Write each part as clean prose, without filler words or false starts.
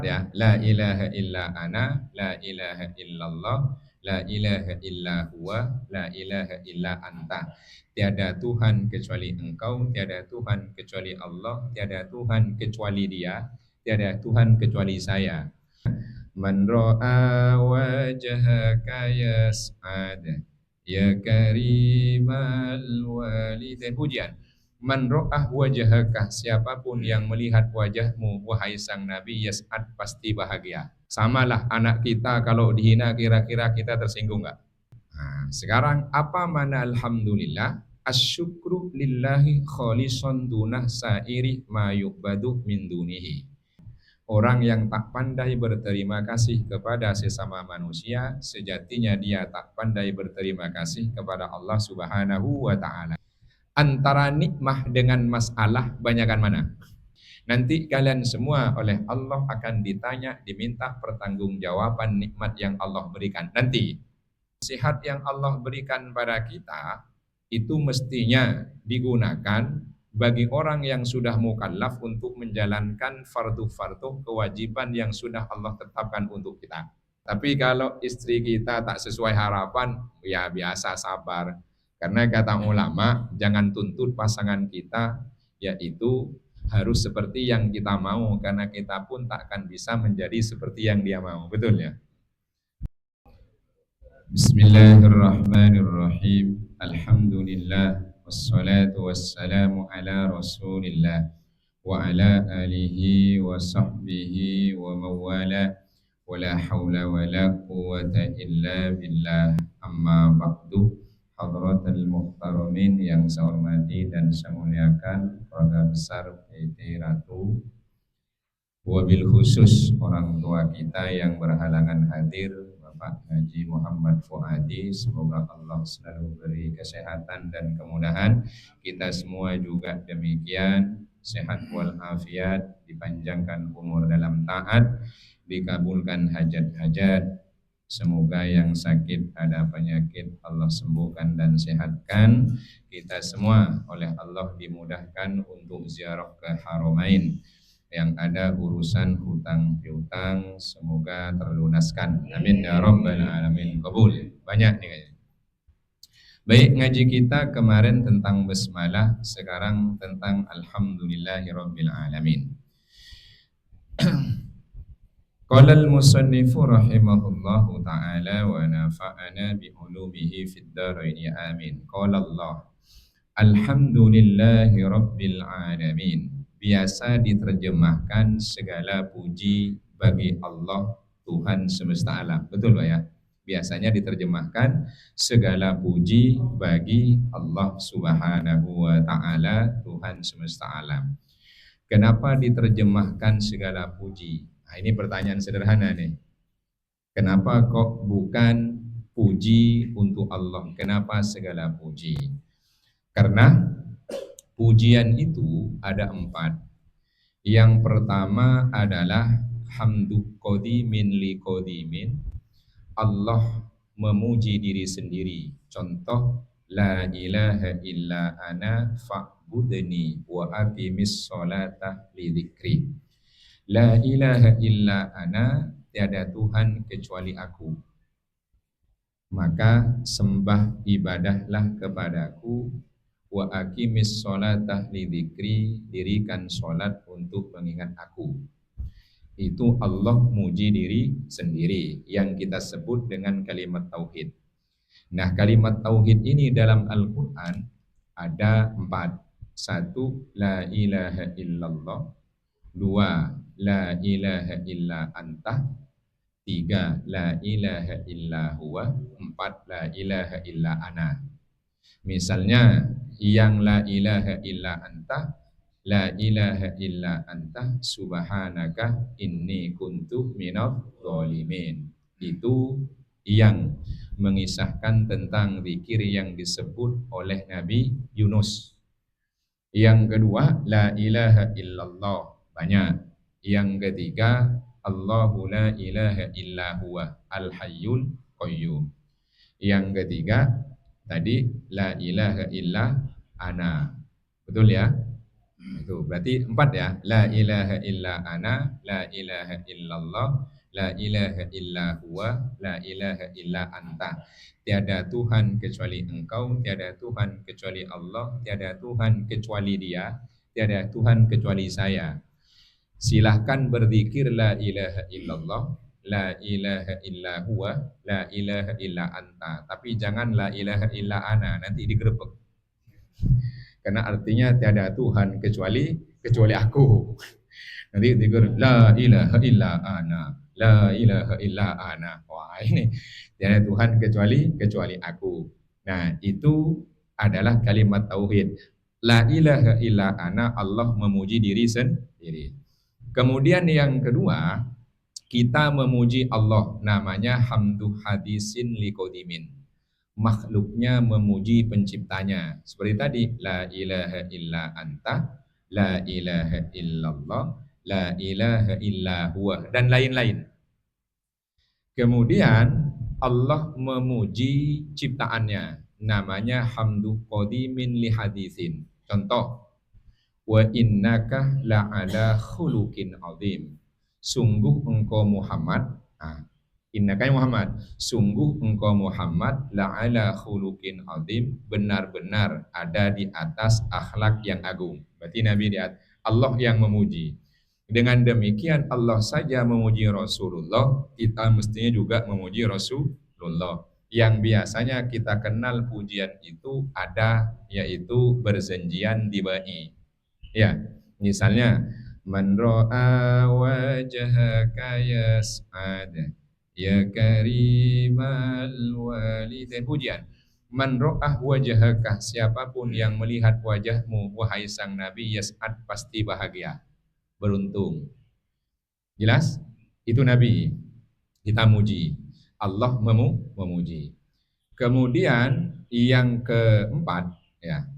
Ya, la ilaha illa ana, la ilaha illallah, la ilaha illa huwa, la ilaha illa anta. Tiada Tuhan kecuali Engkau, tiada Tuhan kecuali Allah, tiada Tuhan kecuali Dia, tiada Tuhan kecuali saya. Man ra'a wajhaka yas'ad, ya karimal walidain. Pujian. Man ro'ah wajahaka, siapapun yang melihat wajahmu wahai sang Nabi, yas'ad, pasti bahagia. Samalah anak kita kalau dihina, kira-kira kita tersinggung nggak? Nah, sekarang apa mana alhamdulillah? Asyukru lillahi kholisan dunah sairi ma yu'badu min dunihi. Orang yang tak pandai berterima kasih kepada sesama manusia, sejatinya dia tak pandai berterima kasih kepada Allah Subhanahu wa Ta'ala. Antara nikmah dengan masalah, banyakan mana? Nanti kalian semua oleh Allah akan ditanya, diminta pertanggungjawaban nikmat yang Allah berikan. Nanti sehat yang Allah berikan pada kita itu mestinya digunakan bagi orang yang sudah mukallaf untuk menjalankan fardu-fardu kewajiban yang sudah Allah tetapkan untuk kita. Tapi kalau istri kita tak sesuai harapan, ya biasa sabar. Karena kata ulama, jangan tuntut pasangan kita, yaitu harus seperti yang kita mau, karena kita pun tak akan bisa menjadi seperti yang dia mau. Betul ya? Bismillahirrahmanirrahim. Alhamdulillah wassalatu wassalamu ala Rasulillah wa ala alihi wa sahbihi wa mawala wa la hawla wa la quwwata illa billah. Amma ba'du. Hadratul muhtaramin yang saya hormati dan saya muliakan, keluarga besar PT Ratu, wabil khusus orang tua kita yang berhalangan hadir, Bapak Haji Muhammad Fuadi, semoga Allah selalu beri kesehatan dan kemudahan. Kita semua juga demikian, sehat walafiat, dipanjangkan umur dalam taat, dikabulkan hajat-hajat. Semoga yang sakit ada penyakit Allah sembuhkan dan sehatkan. Kita semua oleh Allah dimudahkan untuk ziarah ke Haramain. Yang ada urusan hutang piutang semoga terlunaskan. Amin ya rabbal alamin. Qabul. Banyak nih kayaknya. Baik, ngaji kita kemarin tentang basmalah, sekarang tentang alhamdulillahirabbil alamin. Qala al-musannifu rahimahullahu ta'ala wa nafa'ana bi ulumihi fid dharain amin. Qala Allah alhamdulillahi rabbil alamin. Biasa diterjemahkan segala puji bagi Allah Tuhan semesta alam. Betul Pak ya? Biasanya diterjemahkan segala puji bagi Allah Subhanahu wa Ta'ala, Tuhan semesta alam. Kenapa diterjemahkan segala puji? Nah, ini pertanyaan sederhana nih. Kenapa kok bukan puji untuk Allah? Kenapa segala puji? Karena pujian itu ada 4. Yang pertama adalah hamdu qadimin li qadimin. Allah memuji diri sendiri. Contoh, la ilaha illa ana fa'budni wa aqimis sholata li dzikri. La ilaha illa ana, tiada Tuhan kecuali aku. Maka sembah ibadahlah kepadaku, wa aqimis sholata li dzikri, dirikan sholat untuk mengingat aku. Itu Allah muji diri sendiri yang kita sebut dengan kalimat tauhid. Nah, kalimat tauhid ini dalam Al-Qur'an ada 4. 1, la ilaha illallah. 2, la ilaha illa anta. 3, la ilaha illa huwa. 4, la ilaha illa ana. Misalnya yang la ilaha illa anta, la ilaha illa anta subhanaka inni kuntu minadh dhalimin. Itu yang mengisahkan tentang zikir yang disebut oleh Nabi Yunus. Yang kedua, la ilaha illallah, banyak. Yang ketiga, Allahu la ilaha illa huwa al-hayyul qayyum. Yang ketiga tadi, la ilaha illa ana. Betul ya? Itu berarti 4 ya. La ilaha illa ana, la ilaha illallah, la ilaha illa huwa, la ilaha illa anta. Tiada Tuhan kecuali Engkau, tiada Tuhan kecuali Allah, tiada Tuhan kecuali Dia, tiada Tuhan kecuali saya. Silahkan berzikir la ilaha illallah, la ilaha illa huwa, la ilaha illa anta. Tapi jangan la ilaha illa ana, nanti digerebek. Karena artinya tiada Tuhan kecuali aku. Nanti digerebek la ilaha illa ana, la ilaha illa ana. Wah, ini tiada Tuhan kecuali aku. Nah, itu adalah kalimat tauhid. La ilaha illa ana, Allah memuji diri sendiri. Kemudian yang kedua, kita memuji Allah, namanya hamdu hadisin liqodimin. Makhluknya memuji penciptanya. Seperti tadi, la ilaha illa anta, la ilaha illallah, la ilaha illa huwa, dan lain-lain. Kemudian Allah memuji ciptaannya, namanya hamdu qodimin li hadisin. Contoh, wa innaka la'ala khuluqin azim. Sungguh engkau Muhammad, innaka Muhammad, sungguh engkau Muhammad la'ala khuluqin azim, benar-benar ada di atas akhlak yang agung. Berarti Nabi Allah yang memuji. Dengan demikian Allah saja memuji Rasulullah, kita mestinya juga memuji Rasulullah. Yang biasanya kita kenal pujian itu ada, yaitu berjanjian dibai. Ya, misalnya man ra'a wajhaka yas'ad ya karimal walidain, pujian. Man ra'a wajhaka, siapapun yang melihat wajahmu wahai sang Nabi, yas'ad, pasti bahagia, beruntung. Jelas? Itu Nabi. Kita muji. Allah memuji. Kemudian yang keempat, ya,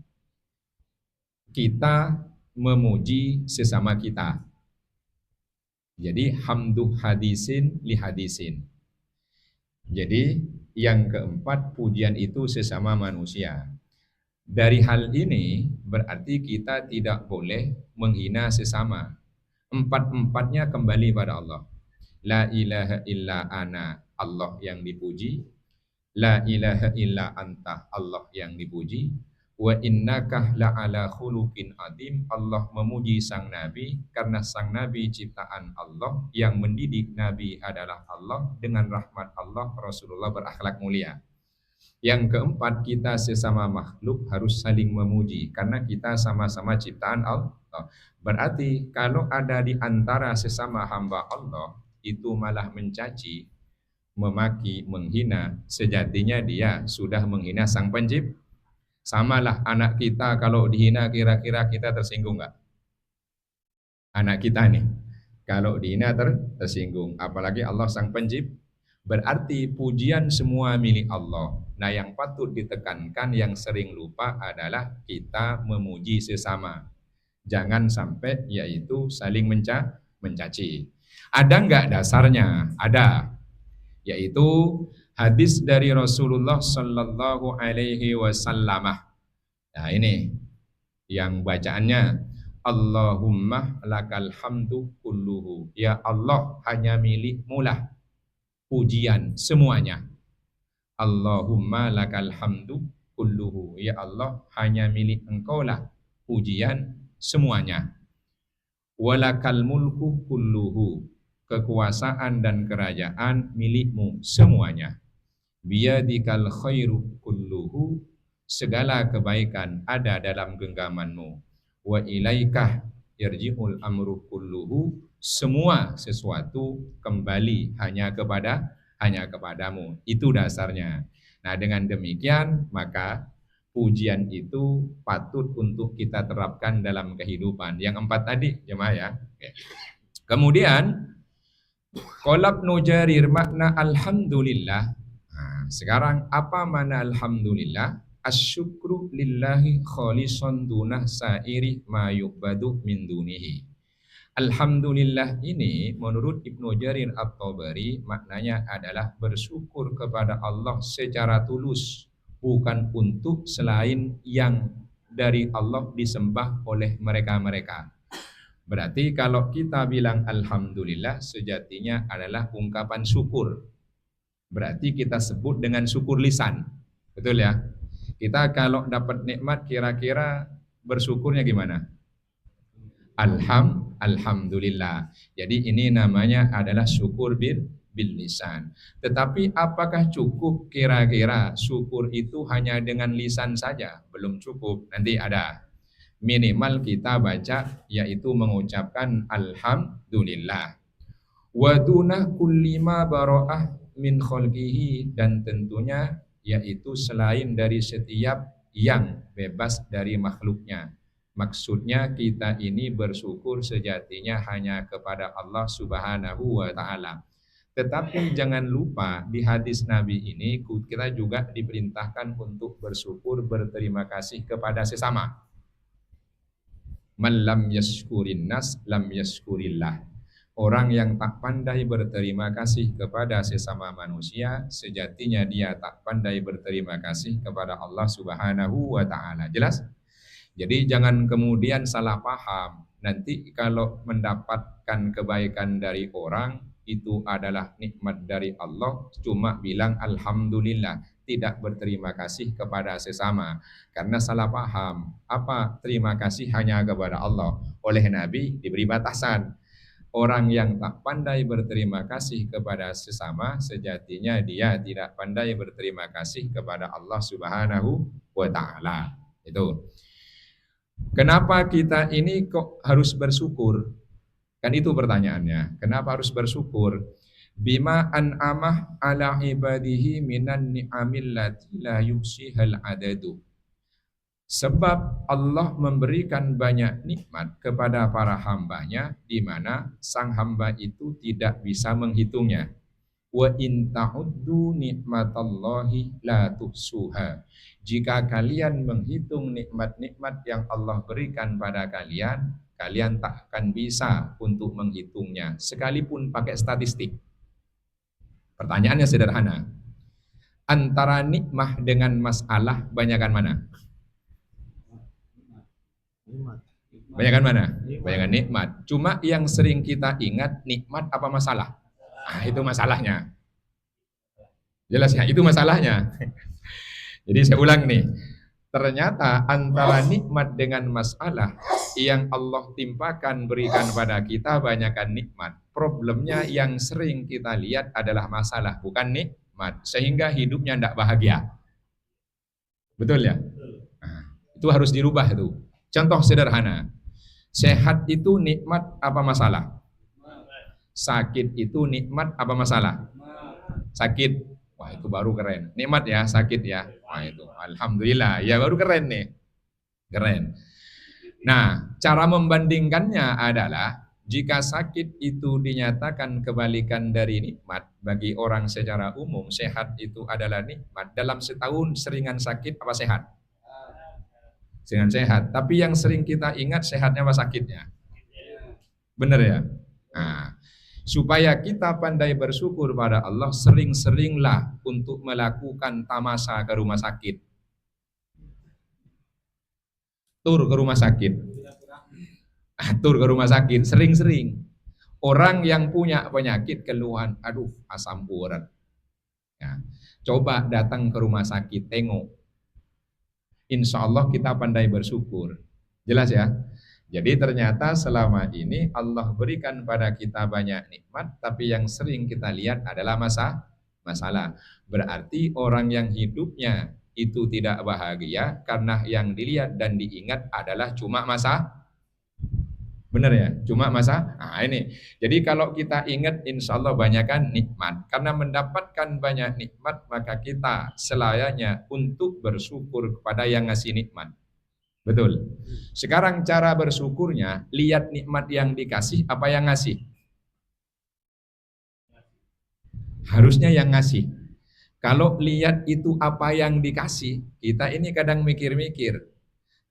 kita memuji sesama kita. Jadi hamdu hadisin li hadisin. Jadi yang keempat, pujian itu sesama manusia. Dari hal ini berarti kita tidak boleh menghina sesama. Empat-empatnya kembali pada Allah. La ilaha illa ana, Allah yang dipuji. La ilaha illa anta, Allah yang dipuji. Wa innaka la'ala khuluqin adim, Allah memuji sang Nabi karena sang Nabi ciptaan Allah, yang mendidik Nabi adalah Allah, dengan rahmat Allah Rasulullah berakhlak mulia. Yang keempat, kita sesama makhluk harus saling memuji karena kita sama-sama ciptaan Allah. Berarti kalau ada di antara sesama hamba Allah itu malah mencaci, memaki, menghina, sejatinya dia sudah menghina sang pencipta. Samalah anak kita kalau dihina, kira-kira kita tersinggung nggak? Anak kita nih, kalau dihina tersinggung, apalagi Allah sang pencipta. Berarti pujian semua milik Allah. Nah, yang patut ditekankan, yang sering lupa adalah kita memuji sesama. Jangan sampai yaitu saling mencaci. Ada nggak dasarnya? Ada. Yaitu hadis dari Rasulullah Sallallahu Alaihi Wasallam. Nah, ini yang bacaannya, Allahumma lakal hamdu kulluhu. Ya Allah, hanya milikmu lah pujian semuanya. Allahumma lakal hamdu kulluhu. Ya Allah, hanya milik engkau lah pujian semuanya. Walakal mulku kulluhu. Kekuasaan dan kerajaan milikmu semuanya. Biyadikal khairu kulluhu. Segala kebaikan ada dalam genggamanmu. Wa ilaikah yarji'ul amru kulluhu. Semua sesuatu kembali hanya kepadamu. Itu dasarnya. Nah, dengan demikian maka pujian itu patut untuk kita terapkan dalam kehidupan. Yang empat tadi, jemaah ya. Kemudian Qala Ibnu Jarir, makna alhamdulillah. Nah, sekarang apa makna alhamdulillah? Asyukru lillahi khalisan dunah sairi ma yu'badu min dunihi. Alhamdulillah ini menurut Ibnu Jarir At-Tabari maknanya adalah bersyukur kepada Allah secara tulus, bukan untuk selain yang dari Allah disembah oleh mereka-mereka. Berarti kalau kita bilang alhamdulillah sejatinya adalah ungkapan syukur. Berarti kita sebut dengan syukur lisan. Betul ya? Kita kalau dapat nikmat kira-kira bersyukurnya gimana? Alhamdulillah. Jadi ini namanya adalah syukur bil lisan. Tetapi apakah cukup kira-kira syukur itu hanya dengan lisan saja? Belum cukup. Nanti ada. Minimal kita baca yaitu mengucapkan alhamdulillah. Wa dunah kulli ma bara'ah min khalqihi, dan tentunya yaitu selain dari setiap yang bebas dari makhluknya. Maksudnya kita ini bersyukur sejatinya hanya kepada Allah Subhanahu wa taala. Tetapi jangan lupa di hadis Nabi ini kita juga diperintahkan untuk bersyukur, berterima kasih kepada sesama. Man lam yashkurin nas lam yashkurillah. Orang yang tak pandai berterima kasih kepada sesama manusia, sejatinya dia tak pandai berterima kasih kepada Allah Subhanahu wa taala. Jelas? Jadi jangan kemudian salah paham. Nanti kalau mendapatkan kebaikan dari orang itu adalah nikmat dari Allah, cuma bilang alhamdulillah, tidak berterima kasih kepada sesama. Karena salah paham. Apa terima kasih hanya kepada Allah? Oleh Nabi diberi batasan. Orang yang tak pandai berterima kasih kepada sesama, sejatinya dia tidak pandai berterima kasih kepada Allah Subhanahu wa taala. Itu. Kenapa kita ini kok harus bersyukur? Kan itu pertanyaannya. Kenapa harus bersyukur? Bima an'amah ala ibadihi minan ni'amil lati la yuksihal adadu. Sebab Allah memberikan banyak nikmat kepada para hambanya, di mana sang hamba itu tidak bisa menghitungnya. Wa in ta'uddu nikmatallahi la tuhsuha. Jika kalian menghitung nikmat-nikmat yang Allah berikan pada kalian, kalian tak akan bisa untuk menghitungnya, sekalipun pakai statistik. Pertanyaannya sederhana. Antara nikmah dengan masalah, banyakan mana? Banyakan mana? Banyakan nikmat. Cuma yang sering kita ingat nikmat apa masalah? Ah, itu masalahnya. Jelas ya, itu masalahnya. Jadi saya ulang nih. Ternyata antara nikmat dengan masalah yang Allah timpakan berikan pada kita banyakkan nikmat. Problemnya yang sering kita lihat adalah masalah, bukan nikmat. Sehingga hidupnya tidak bahagia. Betul ya? Nah, itu harus dirubah itu. Contoh sederhana. Sehat itu nikmat apa masalah? Sakit itu nikmat apa masalah? Sakit. Wah, itu baru keren. Nikmat ya, sakit ya. Wah, itu alhamdulillah. Ya baru keren nih. Keren. Nah, cara membandingkannya adalah jika sakit itu dinyatakan kebalikan dari nikmat, bagi orang secara umum sehat itu adalah nikmat. Dalam setahun seringan sakit apa sehat? Seringan sehat. Tapi yang sering kita ingat sehatnya apa sakitnya? Benar ya? Nah, supaya kita pandai bersyukur pada Allah, sering-seringlah untuk melakukan tamasa ke rumah sakit. Tur ke rumah sakit. Tur ke rumah sakit, sering-sering. Orang yang punya penyakit keluhan, aduh asam urat. Ya, coba datang ke rumah sakit, tengok. Insya Allah kita pandai bersyukur. Jelas ya? Jadi ternyata selama ini Allah berikan pada kita banyak nikmat, tapi yang sering kita lihat adalah masalah. Berarti orang yang hidupnya itu tidak bahagia karena yang dilihat dan diingat adalah cuma benar ya? Cuma nah ini. Jadi kalau kita ingat insya Allah banyakkan nikmat. Karena mendapatkan banyak nikmat maka kita selayaknya untuk bersyukur kepada yang ngasih nikmat. Betul. Sekarang cara bersyukurnya, lihat nikmat yang dikasih apa yang ngasih? Harusnya yang ngasih. Kalau lihat itu apa yang dikasih, kita ini kadang mikir-mikir.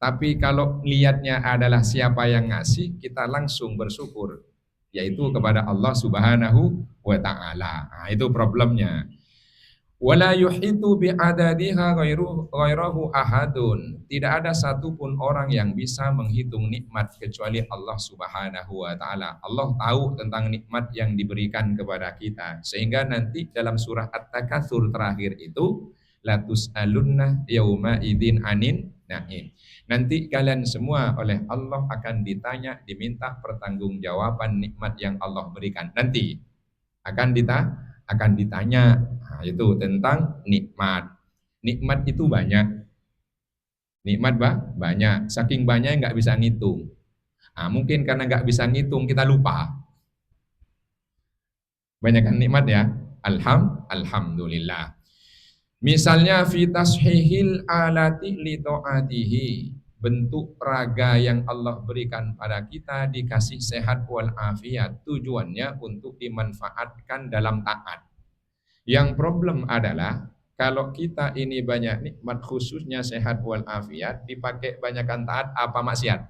Tapi kalau lihatnya adalah siapa yang ngasih, kita langsung bersyukur. Yaitu kepada Allah Subhanahu wa ta'ala. Nah, itu problemnya. Wala yuhitu bi'adadiha ghairahu ahadun. Tidak ada satupun orang yang bisa menghitung nikmat kecuali Allah Subhanahu wa taala. Allah tahu tentang nikmat yang diberikan kepada kita. Sehingga nanti dalam surah At-Takatsur terakhir itu la tus'alunna yauma idzin anin na'im. Nanti kalian semua oleh Allah akan ditanya, diminta pertanggungjawaban nikmat yang Allah berikan. Nanti akan ditanya. Nah, itu tentang nikmat. Nikmat itu banyak. Nikmat banyak. Saking banyak nggak bisa ngitung. Nah, mungkin karena nggak bisa ngitung kita lupa. Banyak kan nikmat ya. Alhamdulillah. Misalnya fi tashihil alati li ta'atihi. Bentuk raga yang Allah berikan pada kita dikasih sehat wal afiat. Tujuannya untuk dimanfaatkan dalam taat. Yang problem adalah kalau kita ini banyak nikmat khususnya sehat wal afiat dipakai banyakkan taat apa maksiat?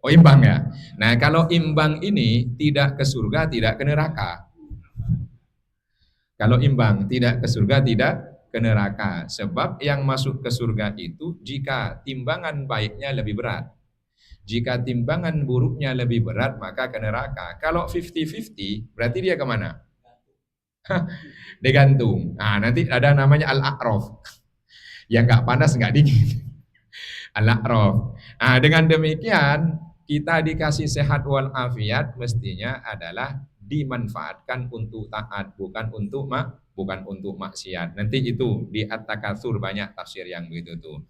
Oh imbang ya. Nah kalau imbang ini tidak ke surga tidak ke neraka. Kalau imbang tidak ke surga tidak ke neraka. Sebab yang masuk ke surga itu jika timbangan baiknya lebih berat. Jika timbangan buruknya lebih berat maka ke neraka. Kalau 50-50 berarti dia kemana? Digantung. Nah, nanti ada namanya al-a'raf. Yang nggak panas nggak dingin. Al-a'raf. Nah, dengan demikian kita dikasih sehat wal afiat mestinya adalah dimanfaatkan untuk taat bukan untuk maksiat. Nanti itu di At-Takatsur banyak tafsir yang begitu tuh.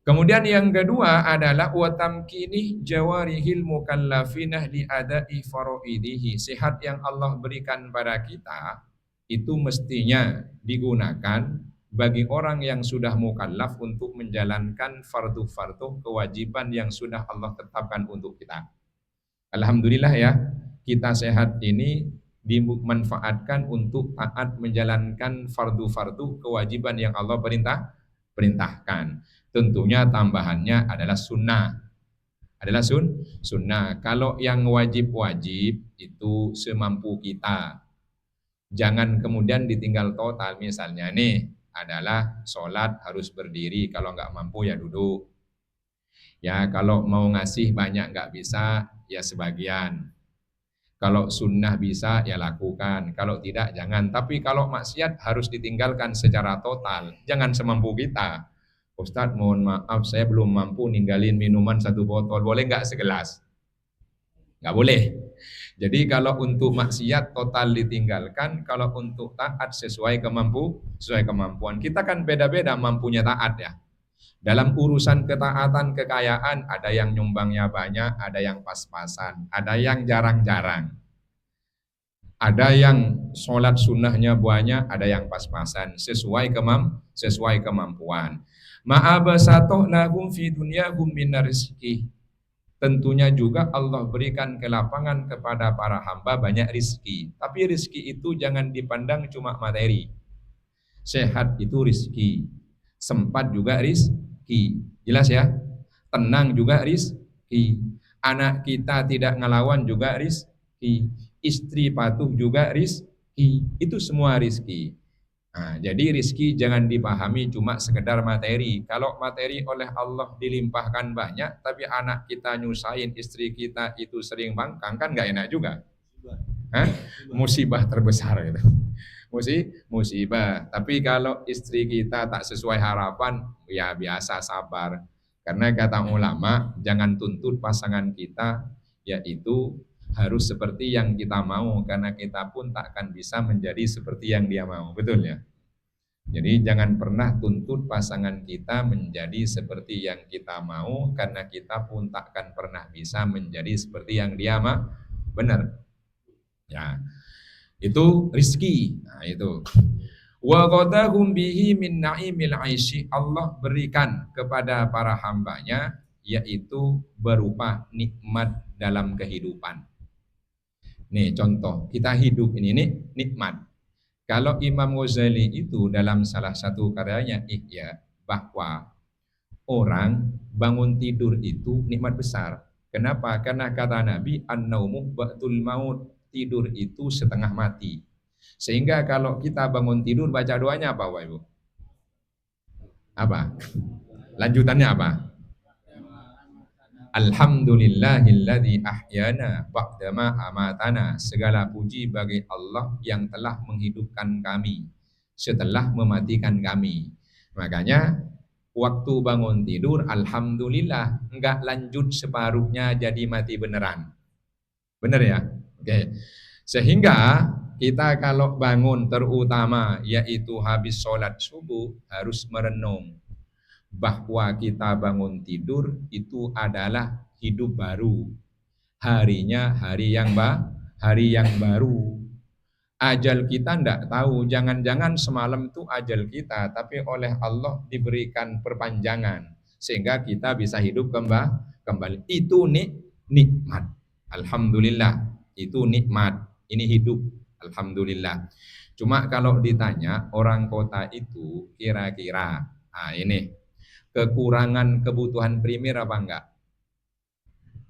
Kemudian yang kedua adalah watamkini jawarihil mukallafinah li ada'i faraidihi. Sehat yang Allah berikan pada kita itu mestinya digunakan bagi orang yang sudah mukallaf untuk menjalankan fardu-fardu kewajiban yang sudah Allah tetapkan untuk kita. Alhamdulillah ya, kita sehat ini dimanfaatkan untuk taat menjalankan fardu-fardu kewajiban yang Allah perintahkan. Tentunya tambahannya adalah sunnah. Adalah sunnah. Kalau yang wajib-wajib itu semampu kita. Jangan kemudian ditinggal total. Misalnya nih adalah sholat harus berdiri. Kalau nggak mampu ya duduk. Ya kalau mau ngasih banyak nggak bisa ya sebagian. Kalau sunnah bisa ya lakukan. Kalau tidak jangan. Tapi kalau maksiat harus ditinggalkan secara total. Jangan semampu kita. Ustadz mohon maaf saya belum mampu ninggalin minuman 1 botol, boleh nggak segelas? Nggak boleh. Jadi kalau untuk maksiat total ditinggalkan, kalau untuk taat sesuai kemampuan. Kita kan beda-beda mampunya taat ya. Dalam urusan ketaatan kekayaan ada yang nyumbangnya banyak, ada yang pas-pasan, ada yang jarang-jarang. Ada yang sholat sunnahnya banyak, ada yang pas-pasan, sesuai kemampuan. Ma'abasatoh lahum fi dunyahum minar rizki. Tentunya juga Allah berikan kelapangan kepada para hamba banyak rizki. Tapi rizki itu jangan dipandang cuma materi. Sehat itu rizki. Sempat juga rizki. Jelas ya? Tenang juga rizki. Anak kita tidak ngelawan juga rizki. Istri patuh juga rizki. Itu semua rizki. Nah, jadi rizki jangan dipahami cuma sekedar materi. Kalau materi oleh Allah dilimpahkan banyak, tapi anak kita nyusahin, istri kita itu sering bangkang, kan nggak enak juga. Hah? Musibah terbesar itu. Musibah. Tapi kalau istri kita tak sesuai harapan, ya biasa sabar. Karena kata ulama, jangan tuntut pasangan kita, yaitu harus seperti yang kita mau, karena kita pun tak akan bisa menjadi seperti yang dia mau, betul ya? Jadi jangan pernah tuntut pasangan kita menjadi seperti yang kita mau, karena kita pun tak akan pernah bisa menjadi seperti yang dia mau. Benar? Ya, itu rizki. Nah itu. Wa qadahum bihi min na'imil aishi. Allah berikan kepada para hambanya yaitu berupa nikmat dalam kehidupan. Nih contoh, kita hidup ini nikmat. Kalau Imam Ghazali itu dalam salah satu karyanya Ihya, bahwa orang bangun tidur itu nikmat besar. Kenapa? Karena kata Nabi, an-naumu ba'dul maut, tidur itu setengah mati. Sehingga kalau kita bangun tidur baca doanya apa Bapak Ibu? Apa? Lanjutannya apa? Alhamdulillahilladzi ahyana ba'dama amatana. Segala puji bagi Allah yang telah menghidupkan kami setelah mematikan kami. Makanya waktu bangun tidur alhamdulillah, enggak lanjut separuhnya jadi mati beneran. Benar ya? Oke. Sehingga kita kalau bangun terutama yaitu habis sholat subuh harus merenung bahwa kita bangun tidur itu adalah hidup baru. Harinya hari yang baru. Ajal kita ndak tahu, jangan-jangan semalam itu ajal kita, tapi oleh Allah diberikan perpanjangan sehingga kita bisa hidup kembali. Itu nikmat. Alhamdulillah, itu nikmat. Ini hidup. Alhamdulillah. Cuma kalau ditanya orang kota itu kira-kira, nah ini kekurangan kebutuhan primer apa enggak?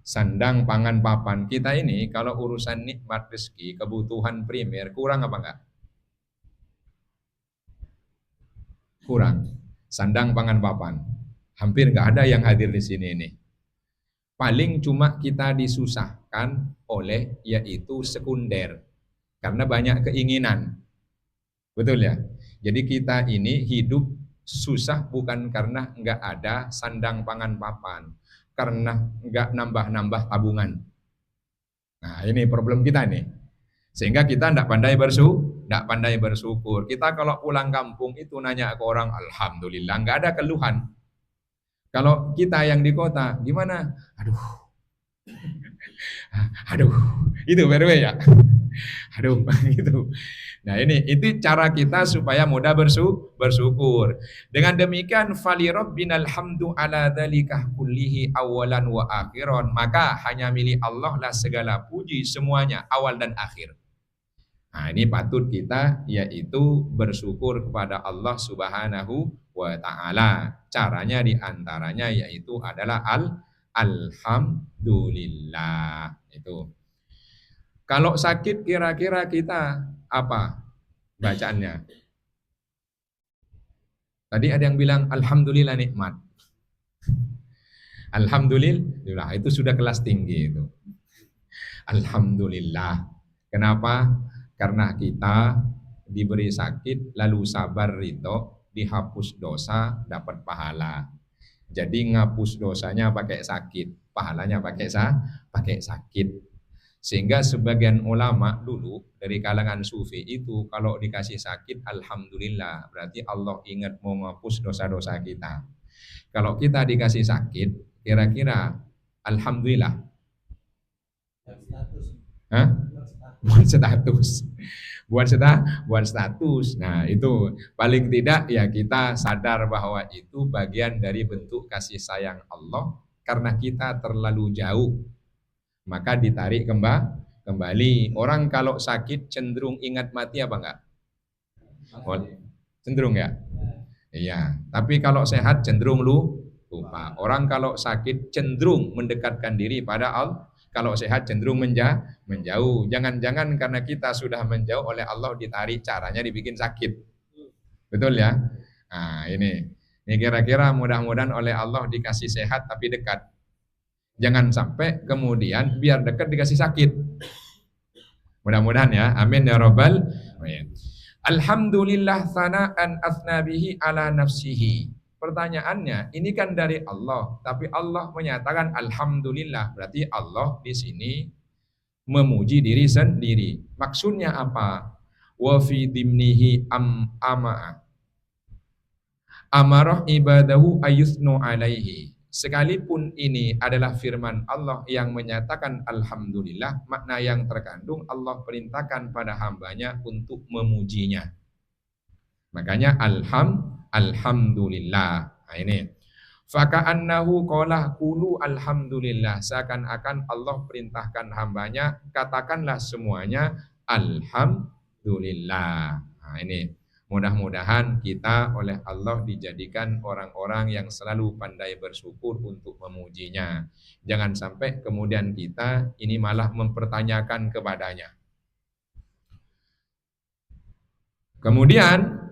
Sandang, pangan, papan. Kita ini kalau urusan nikmat rezeki, kebutuhan primer kurang apa enggak? Kurang. Sandang, pangan, papan. Hampir enggak ada yang hadir di sini ini. Paling cuma kita disusahkan oleh yaitu sekunder. Karena banyak keinginan. Betul ya? Jadi kita ini hidup susah bukan karena enggak ada sandang, pangan, papan. Karena enggak nambah-nambah tabungan. Nah, ini problem kita nih. Sehingga kita enggak pandai bersyukur. Kita kalau pulang kampung itu nanya ke orang, alhamdulillah, enggak ada keluhan. Kalau kita yang di kota, gimana? Aduh, itu by the way ya. Aduh, gitu. Nah itu cara kita supaya mudah bersyukur. Dengan demikian fali rabbinal hamdu ala dzalikah kullihi awalan wa akhiran. Maka hanya milik Allah lah segala puji semuanya awal dan akhir. Nah ini patut kita yaitu bersyukur kepada Allah Subhanahu wa ta'ala. Caranya diantaranya yaitu adalah alhamdulillah. Itu. Kalau sakit kira-kira kita apa bacaannya? Tadi ada yang bilang alhamdulillah nikmat. Alhamdulillah itu sudah kelas tinggi itu. Alhamdulillah. Kenapa? Karena kita diberi sakit lalu sabar ridho, dihapus dosa, dapat pahala. Jadi ngapus dosanya pakai sakit, pahalanya pakai sakit. Sehingga sebagian ulama dulu dari kalangan sufi itu kalau dikasih sakit alhamdulillah, berarti Allah ingat mau menghapus dosa-dosa kita. Kalau kita dikasih sakit, kira-kira alhamdulillah. Hah? Buat status. Buat status. Nah, itu paling tidak ya kita sadar bahwa itu bagian dari bentuk kasih sayang Allah karena kita terlalu jauh. Maka ditarik kembali. Orang kalau sakit cenderung ingat mati apa enggak? Cenderung ya? Iya, tapi kalau sehat cenderung lupa. Orang kalau sakit cenderung mendekatkan diri pada Allah. Kalau sehat cenderung menjauh. Jangan-jangan karena kita sudah menjauh oleh Allah ditarik caranya dibikin sakit. Betul ya? Nah ini kira-kira mudah-mudahan oleh Allah dikasih sehat tapi dekat. Jangan sampai kemudian biar dekat dikasih sakit. Mudah-mudahan ya. Amin ya rabbal alamin. Alhamdulillah thana'an athnabihi ala nafsihi. Pertanyaannya, ini kan dari Allah, tapi Allah menyatakan alhamdulillah, berarti Allah di sini memuji diri sendiri. Maksudnya apa? Wa fi dimnihi amarah ibadahu ayusnu alaihi. Sekalipun ini adalah firman Allah yang menyatakan alhamdulillah, makna yang terkandung Allah perintahkan pada hambanya untuk memujinya. Makanya alhamdulillah. Nah ini. Faka'annahu qala qulu alhamdulillah. Seakan-akan Allah perintahkan hambanya, katakanlah semuanya alhamdulillah. Nah ini. Mudah-mudahan kita oleh Allah dijadikan orang-orang yang selalu pandai bersyukur untuk memujinya. Jangan sampai kemudian kita ini malah mempertanyakan kepadanya. Kemudian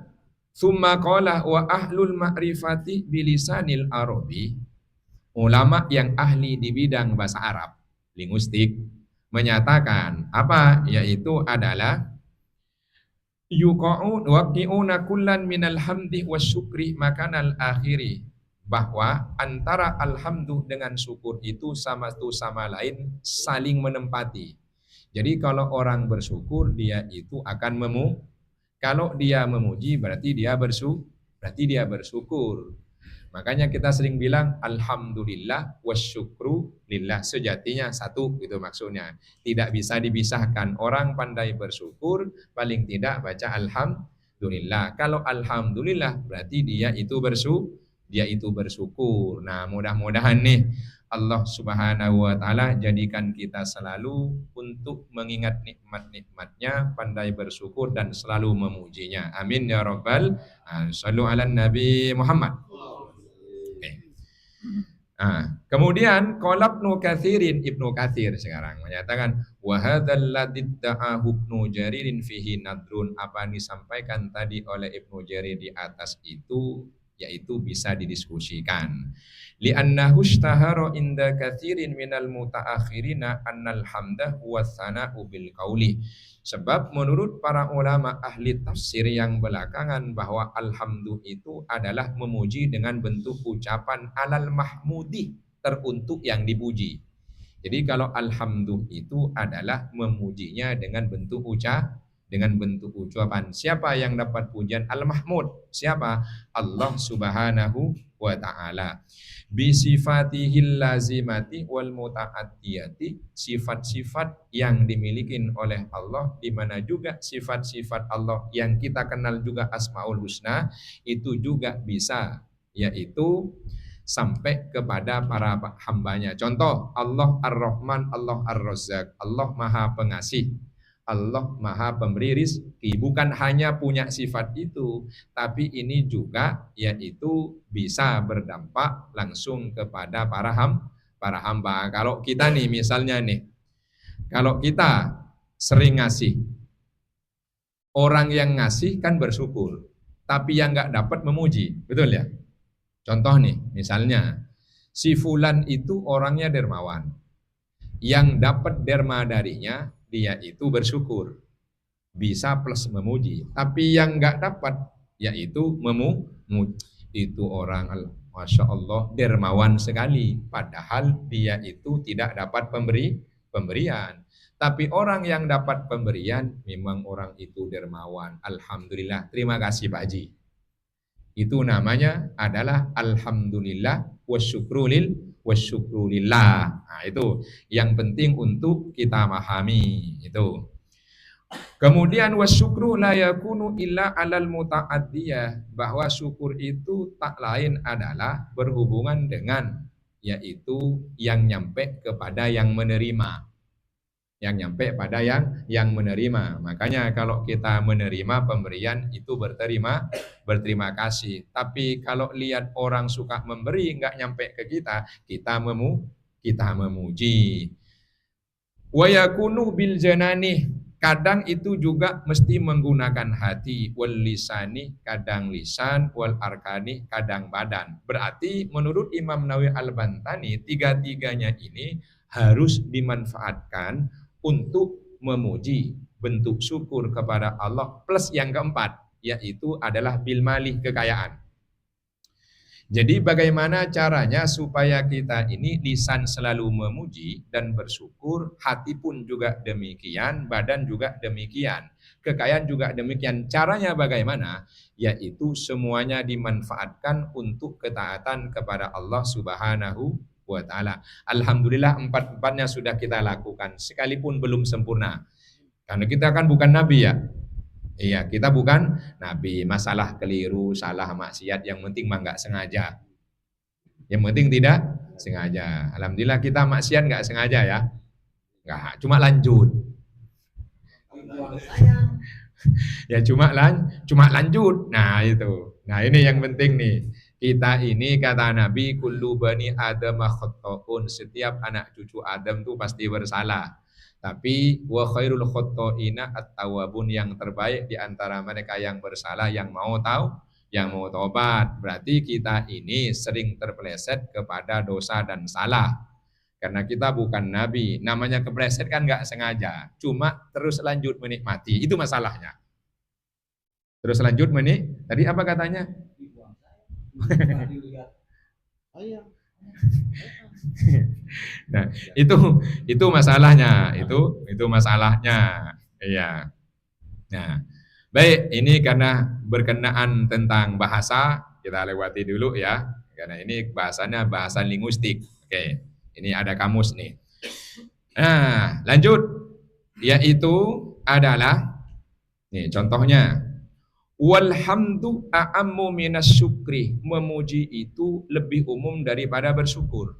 summa qala wa ahlul ma'rifati bilisanil arabi, ulama yang ahli di bidang bahasa Arab, linguistik, menyatakan apa? Yaitu adalah yuqa'u waqi'una kullan minal hamdi wasyukri makanal akhiri, bahwa antara alhamdu dengan syukur itu sama satu sama lain saling menempati. Jadi kalau orang bersyukur dia itu akan kalau dia memuji berarti dia bersyukur. Makanya kita sering bilang alhamdulillah wasyukru lillah, sejatinya satu, itu maksudnya. Tidak bisa dipisahkan. Orang pandai bersyukur paling tidak baca alhamdulillah. Kalau alhamdulillah berarti dia itu bersyukur. Nah, mudah-mudahan nih Allah Subhanahu wa taala jadikan kita selalu untuk mengingat nikmat-nikmatnya, pandai bersyukur dan selalu memujinya. Amin ya rabbal alamin. Shallu ala Nabi Muhammad. Kemudian qala Ibnu Katsir sekarang menyatakan wa hadzal ladzi da'ahu Ibnu Jaririn fihi nadrun, apa yang disampaikan tadi oleh Ibnu Jarir di atas itu yaitu bisa didiskusikan. Li'annahu ishtahara inda katsirin minal mutaakhirina annal hamda huwa tsana'u bil qauli. Sebab menurut para ulama ahli tafsir yang belakangan bahwa alhamdu itu adalah memuji dengan bentuk ucapan alal mahmudi, teruntuk yang dipuji. Jadi kalau alhamdu itu adalah memujinya dengan bentuk ucapan. Siapa yang dapat pujian al-mahmud? Siapa? Allah Subhanahu wa ta'ala. Bisifatihil lazimati wal muta'addiyati, sifat-sifat yang dimiliki oleh Allah, di mana juga sifat-sifat Allah yang kita kenal juga Asmaul Husna itu juga bisa, yaitu sampai kepada para hambanya. Contoh, Allah Ar-Rahman, Allah Ar-Razzaq, Allah Maha Pengasih, Allah Maha Pemberi rizki. Bukan hanya punya sifat itu, tapi ini juga yaitu bisa berdampak langsung kepada para hamba. Kalau kita nih misalnya nih, kalau kita sering ngasih, orang yang ngasih kan bersyukur, tapi yang nggak dapat memuji, betul ya? Contoh nih, misalnya si fulan itu orangnya dermawan, yang dapat derma darinya dia itu bersyukur, bisa plus memuji. Tapi yang nggak dapat yaitu itu orang Masya Allah dermawan sekali, padahal dia itu tidak dapat pemberian. Tapi orang yang dapat pemberian memang orang itu dermawan. Alhamdulillah, terima kasih Pak Haji. Itu namanya adalah alhamdulillah wasyukrulillah. Nah, itu yang penting untuk kita pahami itu. Kemudian wasyukru la yakunu illa alal muta'addiyah, bahwa syukur itu tak lain adalah berhubungan dengan yaitu yang nyampe kepada yang menerima. Yang nyampe pada yang menerima. Makanya kalau kita menerima pemberian itu berterima kasih. Tapi kalau lihat orang suka memberi nggak nyampe ke kita memuji. Wa yakunu bil janani, kadang itu juga mesti menggunakan hati, wal lisani, kadang lisan, wal arkani, kadang badan. Berarti menurut Imam Nawawi Al-Bantani, tiga-tiganya ini harus dimanfaatkan untuk memuji, bentuk syukur kepada Allah, plus yang keempat yaitu adalah bil malih, kekayaan. Jadi bagaimana caranya supaya kita ini lisan selalu memuji dan bersyukur, hati pun juga demikian, badan juga demikian, kekayaan juga demikian. Caranya bagaimana? Yaitu semuanya dimanfaatkan untuk ketaatan kepada Allah Subhanahu wa ta'ala. Alhamdulillah empat-empatnya sudah kita lakukan, sekalipun belum sempurna. Karena kita kan bukan nabi ya. Iya, kita bukan nabi. Masalah keliru, salah, maksiat, yang penting mah nggak sengaja. Yang penting tidak sengaja. Alhamdulillah kita maksiat nggak sengaja ya. Nggak, cuma lanjut. Ya cuma lanjut. Nah itu. Nah ini yang penting nih. Kita ini kata Nabi kullu bani Adam khata'un, setiap anak cucu Adam tuh pasti bersalah. Tapi wa khairul khotoina at-tawwabun, yang terbaik di antara mereka yang bersalah yang mau tahu, yang mau tobat. Berarti kita ini sering terpeleset kepada dosa dan salah. Karena kita bukan nabi. Namanya kepleset kan nggak sengaja. Cuma terus lanjut menikmati. Itu masalahnya. Terus lanjut tadi apa katanya? Nah, itu masalahnya, itu masalahnya. Iya. Nah, baik, ini karena berkenaan tentang bahasa, kita lewati dulu ya. Karena ini bahasanya bahasa linguistik. Oke, ini ada kamus nih. Nah, lanjut, yaitu adalah nih contohnya. Walhamdu a'ammu minas syukri. Memuji itu lebih umum daripada bersyukur.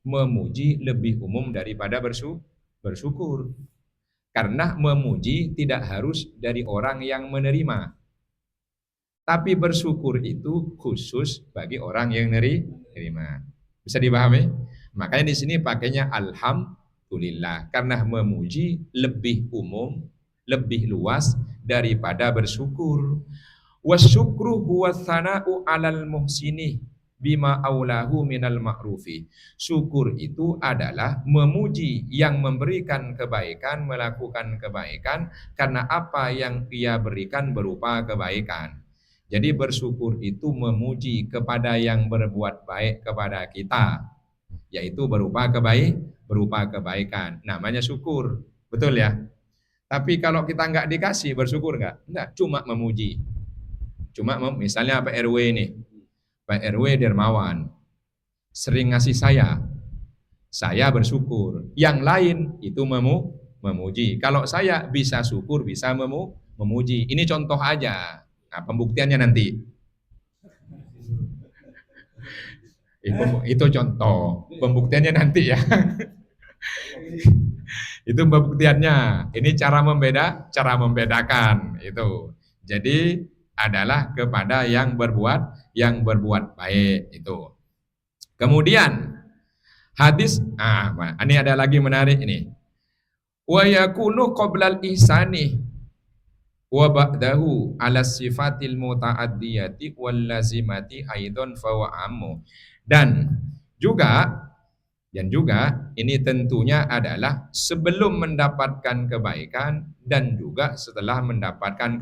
Memuji lebih umum daripada bersyukur. Karena memuji tidak harus dari orang yang menerima. Tapi bersyukur itu khusus bagi orang yang menerima. Bisa dipahami? Makanya di sini pakainya alhamdulillah. Karena memuji lebih umum, lebih luas daripada bersyukur. Wasyukru huwa thana'u 'alal muhsini bima aulahu minal ma'rufi. Syukur itu adalah memuji yang memberikan kebaikan, melakukan kebaikan karena apa yang ia berikan berupa kebaikan. Jadi bersyukur itu memuji kepada yang berbuat baik kepada kita, yaitu berupa kebaikan. Namanya syukur, betul ya? Tapi kalau kita nggak dikasih, bersyukur nggak? Nggak, cuma memuji. Misalnya Pak RW nih, Pak RW dermawan, sering ngasih saya bersyukur. Yang lain itu memuji. Kalau saya bisa syukur, bisa memuji. Ini contoh aja. Nah, pembuktiannya nanti. Itu contoh. Pembuktiannya nanti ya. Itu pembuktiannya. Ini cara membedakan itu. Jadi adalah kepada yang berbuat baik itu. Kemudian hadis, ini ada lagi menarik ini. Wa yakunu qoblal ihsani wa ba'dahu ala sifatil muta'addiyati wal lazimati aidon fa wa ammu. Dan juga ini tentunya adalah sebelum mendapatkan kebaikan dan juga setelah mendapatkan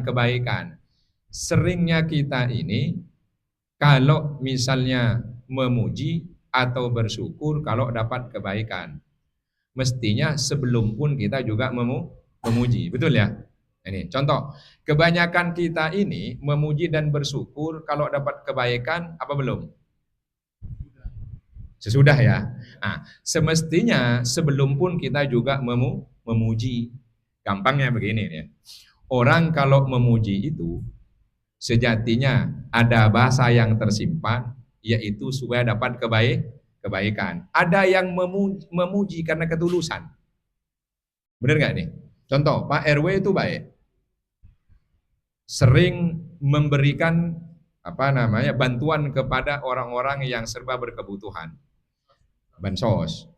kebaikan. Seringnya kita ini kalau misalnya memuji atau bersyukur kalau dapat kebaikan, mestinya sebelum pun kita juga memuji, betul ya? Ini contoh, kebanyakan kita ini memuji dan bersyukur kalau dapat kebaikan apa belum? Sesudah ya. Nah, semestinya sebelum pun kita juga memuji. Gampangnya begini ya. Orang kalau memuji itu sejatinya ada bahasa yang tersimpan, yaitu supaya dapat kebaikan. Ada yang memuji karena ketulusan. Benar nggak nih? Contoh, Pak RW itu baik. Sering memberikan bantuan kepada orang-orang yang serba berkebutuhan. Bansos.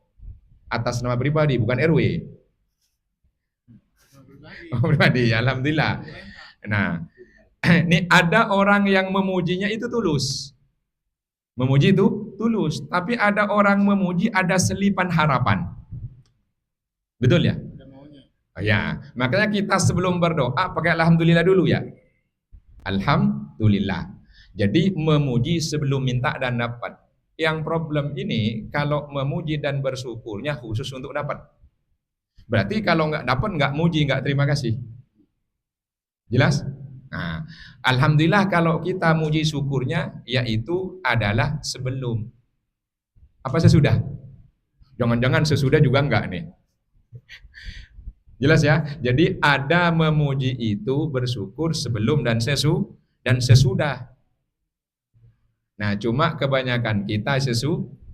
Atas nama pribadi, bukan RW. Oh, pribadi, alhamdulillah. Nah, ini ada orang yang memujinya itu tulus. Memuji itu tulus, tapi ada orang memuji ada selipan harapan. Betul ya? Ya, makanya kita sebelum berdoa pakai alhamdulillah dulu ya. Alhamdulillah. Jadi memuji sebelum minta dan dapat. Yang problem ini kalau memuji dan bersyukurnya khusus untuk dapat. Berarti kalau nggak dapat, nggak muji, nggak terima kasih. Jelas? Nah, alhamdulillah kalau kita muji syukurnya yaitu adalah sebelum. Apa sesudah? Jangan-jangan sesudah juga enggak nih. Jelas ya? Jadi ada memuji itu bersyukur sebelum dan sesudah. Nah, cuma kebanyakan kita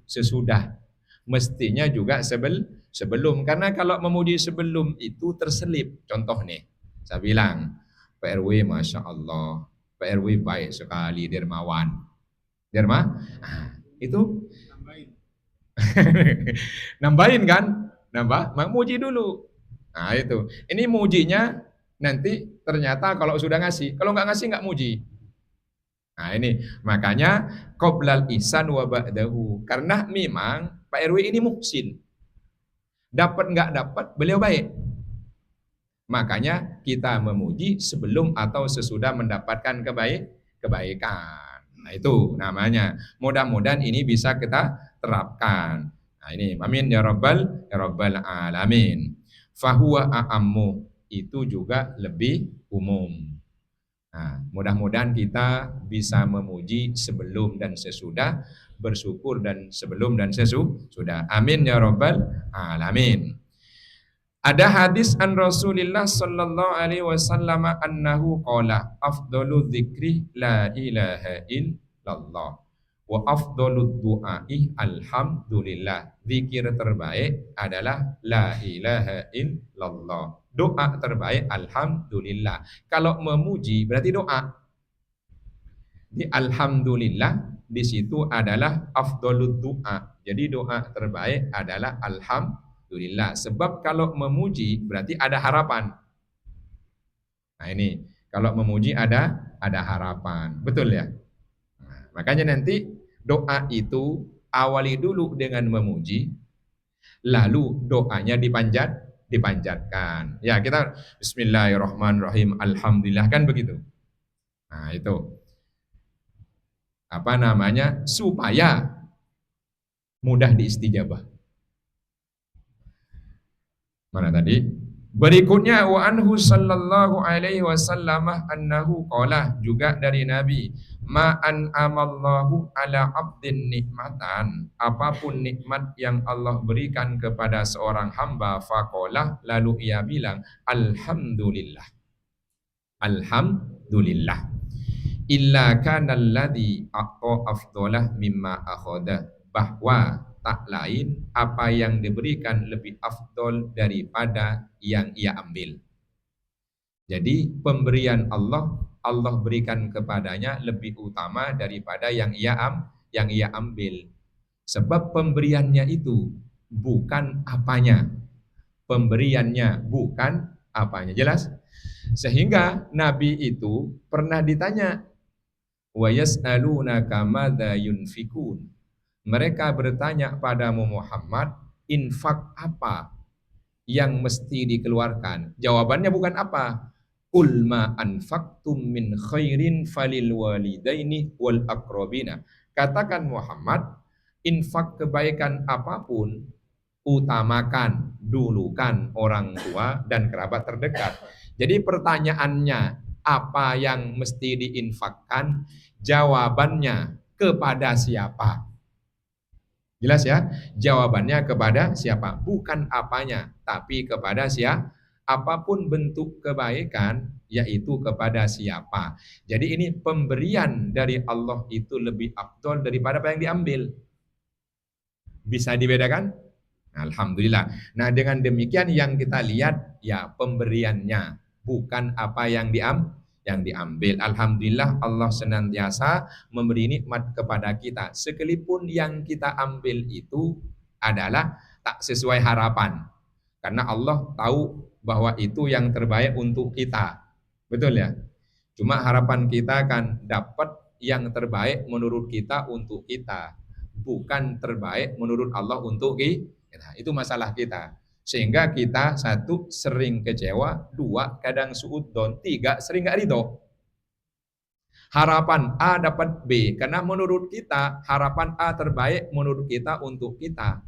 sesudah. Mestinya juga sebelum. Karena kalau memuji sebelum itu terselip. Contoh nih, saya bilang, Pak RW Masya Allah, Pak RW baik sekali, dermawan. Nah, itu Nambahin kan? Nambah, muji dulu. Nah itu. Ini mujinya nanti ternyata kalau sudah ngasih. Kalau nggak ngasih nggak muji. Nah ini. Makanya qoblal ihsan wa ba'dahu. Karena memang Pak RW ini muhsin. Dapat nggak dapat, beliau baik. Makanya kita memuji sebelum atau sesudah mendapatkan kebaikan. Nah itu namanya. Mudah-mudahan ini bisa kita terapkan. Nah ini, amin ya rabbal alamin. Fahuwa a'ammu, itu juga lebih umum. Nah, mudah-mudahan kita bisa memuji sebelum dan sesudah, bersyukur dan sebelum dan sesudah. Amin ya rabbal alamin. Ada hadis an Rasulillah sallallahu alaihi wasallam annahu qala afdalu dzikri la ilaha illallah wa afdalu du'ai alhamdulillah. Zikir terbaik adalah la ilaha illallah. Doa terbaik alhamdulillah. Kalau memuji berarti doa. Di alhamdulillah di situ adalah afdalud du'a. Jadi doa terbaik adalah alhamdulillah. Sebab kalau memuji berarti ada harapan. Nah ini, kalau memuji ada harapan. Betul ya? Nah, makanya nanti doa itu awali dulu dengan memuji, lalu doanya dipanjatkan. Ya, kita bismillahirrahmanirrahim. Alhamdulillah kan begitu. Nah, itu apa namanya? Supaya mudah diistijabah. Mana tadi? Berikutnya wa anhu sallallahu alaihi wasallam annahu qala, juga dari Nabi, ma amallahu ala abdin nikmatan, apapun nikmat yang Allah berikan kepada seorang hamba, faqala, lalu ia bilang alhamdulillah. Alhamdulillah. Illa kana alladhi aqta afdalah mimma akhadha, bahwa tak lain apa yang diberikan lebih afdol daripada yang ia ambil. Jadi pemberian Allah, Allah berikan kepadanya lebih utama daripada yang ia ambil. Sebab pemberiannya itu bukan apanya. Pemberiannya bukan apanya. Jelas? Sehingga Nabi itu pernah ditanya, wa yas'alunaka madza yunfikun. Mereka bertanya padamu Muhammad, infak apa yang mesti dikeluarkan? Jawabannya bukan apa. Qul ma anfaqtum min khairin falil walidaini wal aqrabina. Katakan Muhammad, infak kebaikan apapun, utamakan, dulukan orang tua dan kerabat terdekat. Jadi pertanyaannya, apa yang mesti diinfakkan? Jawabannya, kepada siapa? Jelas ya? Jawabannya kepada siapa? Bukan apanya, tapi kepada siapa? Apapun bentuk kebaikan, yaitu kepada siapa. Jadi ini pemberian dari Allah itu lebih afdol daripada apa yang diambil. Bisa dibedakan? Alhamdulillah. Nah dengan demikian yang kita lihat ya pemberiannya, bukan apa yang diambil. Alhamdulillah Allah senantiasa memberi nikmat kepada kita. Sekalipun yang kita ambil itu adalah tak sesuai harapan. Karena Allah tahu bahwa itu yang terbaik untuk kita. Betul ya? Cuma harapan kita kan dapat yang terbaik menurut kita untuk kita. Bukan terbaik menurut Allah untuk kita. Itu masalah kita. Sehingga kita satu sering kecewa, dua kadang suudzon, tiga sering gak ridho. Harapan A dapat B, karena menurut kita harapan A terbaik menurut kita untuk kita.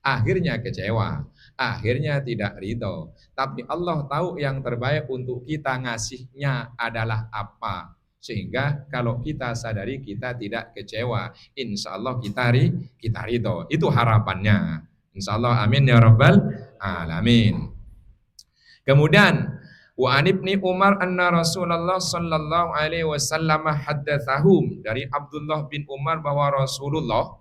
Akhirnya kecewa, akhirnya tidak ridho. Tapi Allah tahu yang terbaik untuk kita, ngasihnya adalah apa. Sehingga kalau kita sadari kita tidak kecewa, insya Allah kita ridho. Itu harapannya. Insya Allah amin ya rabbal alamin. Kemudian wa an ibni Umar anna Rasulullah sallallahu alaihi wasallam haddatsahum, dari Abdullah bin Umar bahwa Rasulullah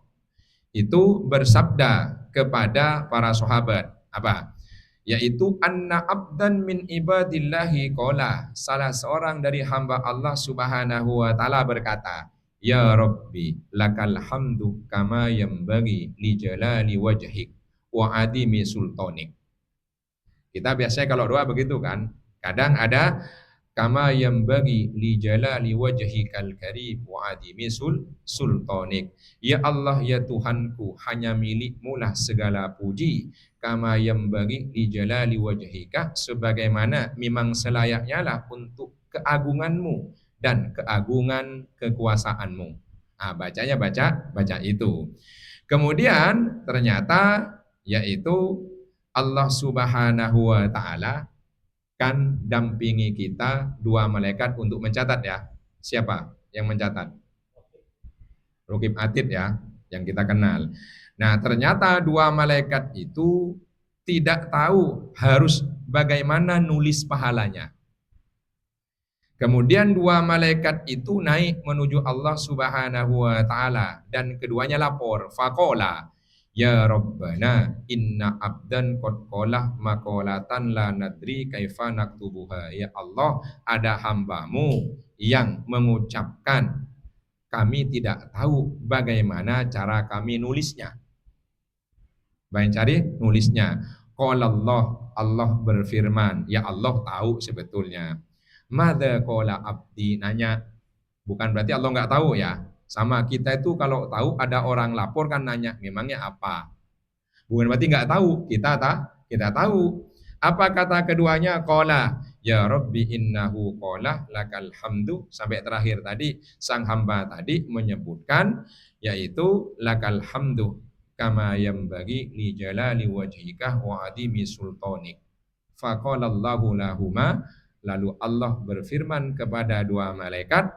itu bersabda kepada para sahabat apa? Yaitu anna abdan min ibadillahi qala, salah seorang dari hamba Allah Subhanahu wa taala berkata, Ya Rabbi, lakal hamdu kama yanbaghi li jalali wajhik wa adimi sultanik. Kita biasanya kalau doa begitu kan. Kadang ada kama yanbaghi li jalali wajhikal karim wa adimi sultanik. Ya Allah ya Tuhanku, hanya milikmu lah segala puji. Kama yanbaghi li jalali wajhika, sebagaimana memang selayaknya lah untuk keagunganmu dan keagungan kekuasaanmu. Bacanya baca itu. Kemudian ternyata yaitu Allah Subhanahu wa taala kan dampingi kita dua malaikat untuk mencatat ya. Siapa yang mencatat? Rukib Atid ya, yang kita kenal. Nah, ternyata dua malaikat itu tidak tahu harus bagaimana nulis pahalanya. Kemudian dua malaikat itu naik menuju Allah Subhanahu wa taala dan keduanya lapor, faqala ya Rabbana inna abdan qad qala maqalatan la nadri kaifa naktubuha. Ya Allah, ada hambamu yang mengucapkan kami tidak tahu bagaimana cara kami nulisnya. Baik, cari nulisnya. Qala Allah berfirman, ya Allah tahu sebetulnya. Madza qala abdi, nanya. Bukan berarti Allah nggak tahu ya. Sama kita itu kalau tahu ada orang lapor kan nanya, memangnya apa? Bukan berarti nggak tahu, kita tahu. Apa kata keduanya? Qala ya Rabbi innahu qala lakal hamdu, sampai terakhir tadi sang hamba tadi menyebutkan yaitu lakal hamdu kama yanbaghi li jalali wajhika wa adimi sultanik. Faqala Allahu lahuma, lalu Allah berfirman kepada dua malaikat,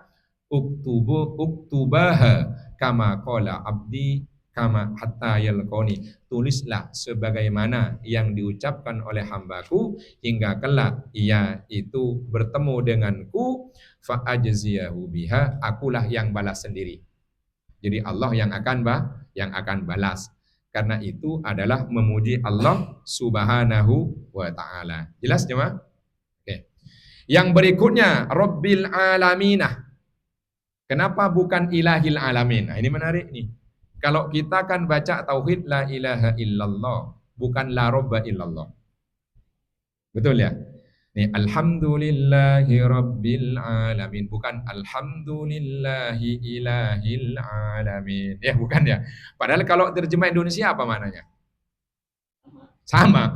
uktubaha kama qala abdi kama hatta yalqoni, tulislah sebagaimana yang diucapkan oleh hambaku hingga kelak ia itu bertemu denganku, fa ajziyahu biha, akulah yang balas sendiri. Jadi Allah yang akan balas. Karena itu adalah memuji Allah Subhanahu wa taala. Jelas jemaah? Oke. Yang berikutnya Rabbil alaminah. Kenapa bukan ilahil alamin? Nah, ini menarik nih. Kalau kita kan baca tauhid la ilaha illallah, bukan la robba illallah. Betul ya? Nih, alhamdulillahi rabbil alamin, bukan alhamdulillahi ilahil alamin. Ya, bukan ya. Padahal kalau terjemah Indonesia apa maknanya? Sama.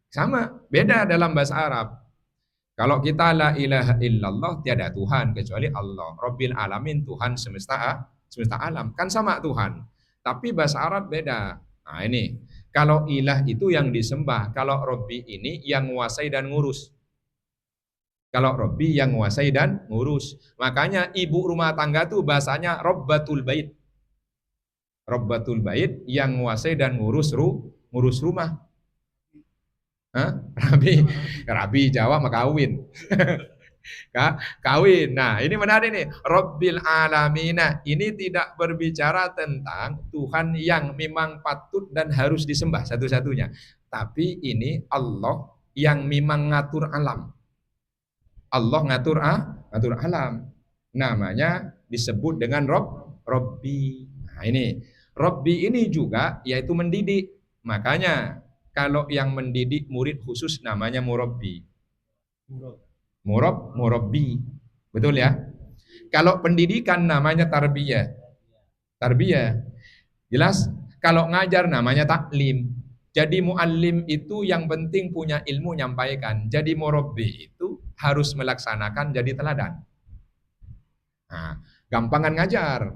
Sama, beda dalam bahasa Arab. Kalau kita la ilaha illallah, tiada Tuhan kecuali Allah. Rabbil alamin, Tuhan semesta alam. Kan sama Tuhan. Tapi bahasa Arab beda. Nah ini, kalau ilah itu yang disembah. Kalau Rabbi ini yang menguasai dan ngurus. Kalau Rabbi yang menguasai dan ngurus. Makanya ibu rumah tangga tuh bahasanya Rabbatul Bait. Rabbatul Bait yang menguasai dan ngurus rumah. Rabi Jawa mah kawin. Kawin. Nah, ini menarik nih. Rabbil alamina. Ini tidak berbicara tentang Tuhan yang memang patut dan harus disembah satu-satunya. Tapi ini Allah yang memang ngatur alam. Allah ngatur alam. Namanya disebut dengan Rabbi. Nah, ini Rabbi ini juga yaitu mendidik. Makanya kalau yang mendidik murid khusus namanya murabbi. Murabbi. Betul ya? Kalau pendidikan namanya tarbiyah. Tarbiyah. Jelas? Kalau ngajar namanya taklim. Jadi muallim itu yang penting punya ilmu nyampaikan. Jadi murabbi itu harus melaksanakan jadi teladan. Nah, gampangan ngajar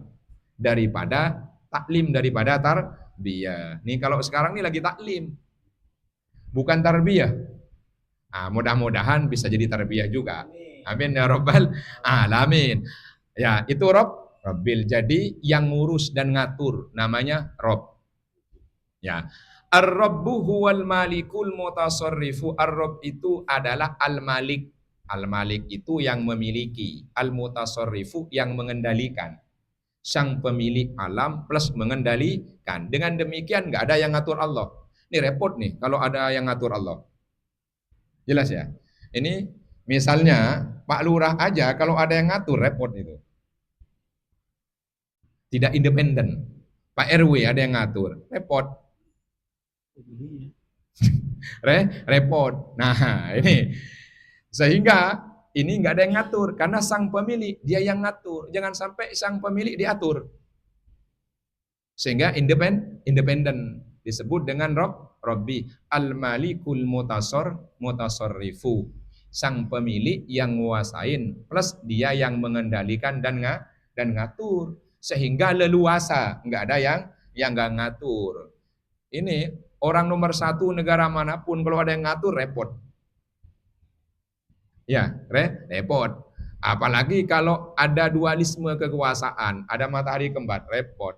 daripada taklim, daripada tarbiyah. Nih kalau sekarang ini lagi taklim. Bukan tarbiyah. Nah, mudah-mudahan bisa jadi tarbiyah juga. Amin ya rabbal alamin. Ya, itu Rabbil. Jadi yang ngurus dan ngatur namanya Rabb. Ya. Ar-Rabbu huwal malikul mutasarrifu. Ar-Rabb itu adalah al-Malik. Al-Malik itu yang memiliki, al-mutasarrifu yang mengendalikan. Sang pemilik alam plus mengendalikan. Dengan demikian nggak ada yang ngatur Allah. Ini repot nih kalau ada yang ngatur Allah. Jelas ya? Ini misalnya Pak Lurah aja kalau ada yang ngatur repot itu. Tidak independen. Pak RW ada yang ngatur, repot. Repot. Nah, ini sehingga ini nggak ada yang ngatur karena sang pemilik dia yang ngatur. Jangan sampai sang pemilik diatur. Sehingga independen disebut dengan Robbi al-malikul mutasarrifu. Sang pemilik yang nguasain plus dia yang mengendalikan dan ngatur sehingga leluasa, nggak ada yang nggak ngatur. Ini orang nomor satu negara manapun kalau ada yang ngatur repot. Ya, repot. Apalagi kalau ada dualisme kekuasaan, ada matahari kembar, repot.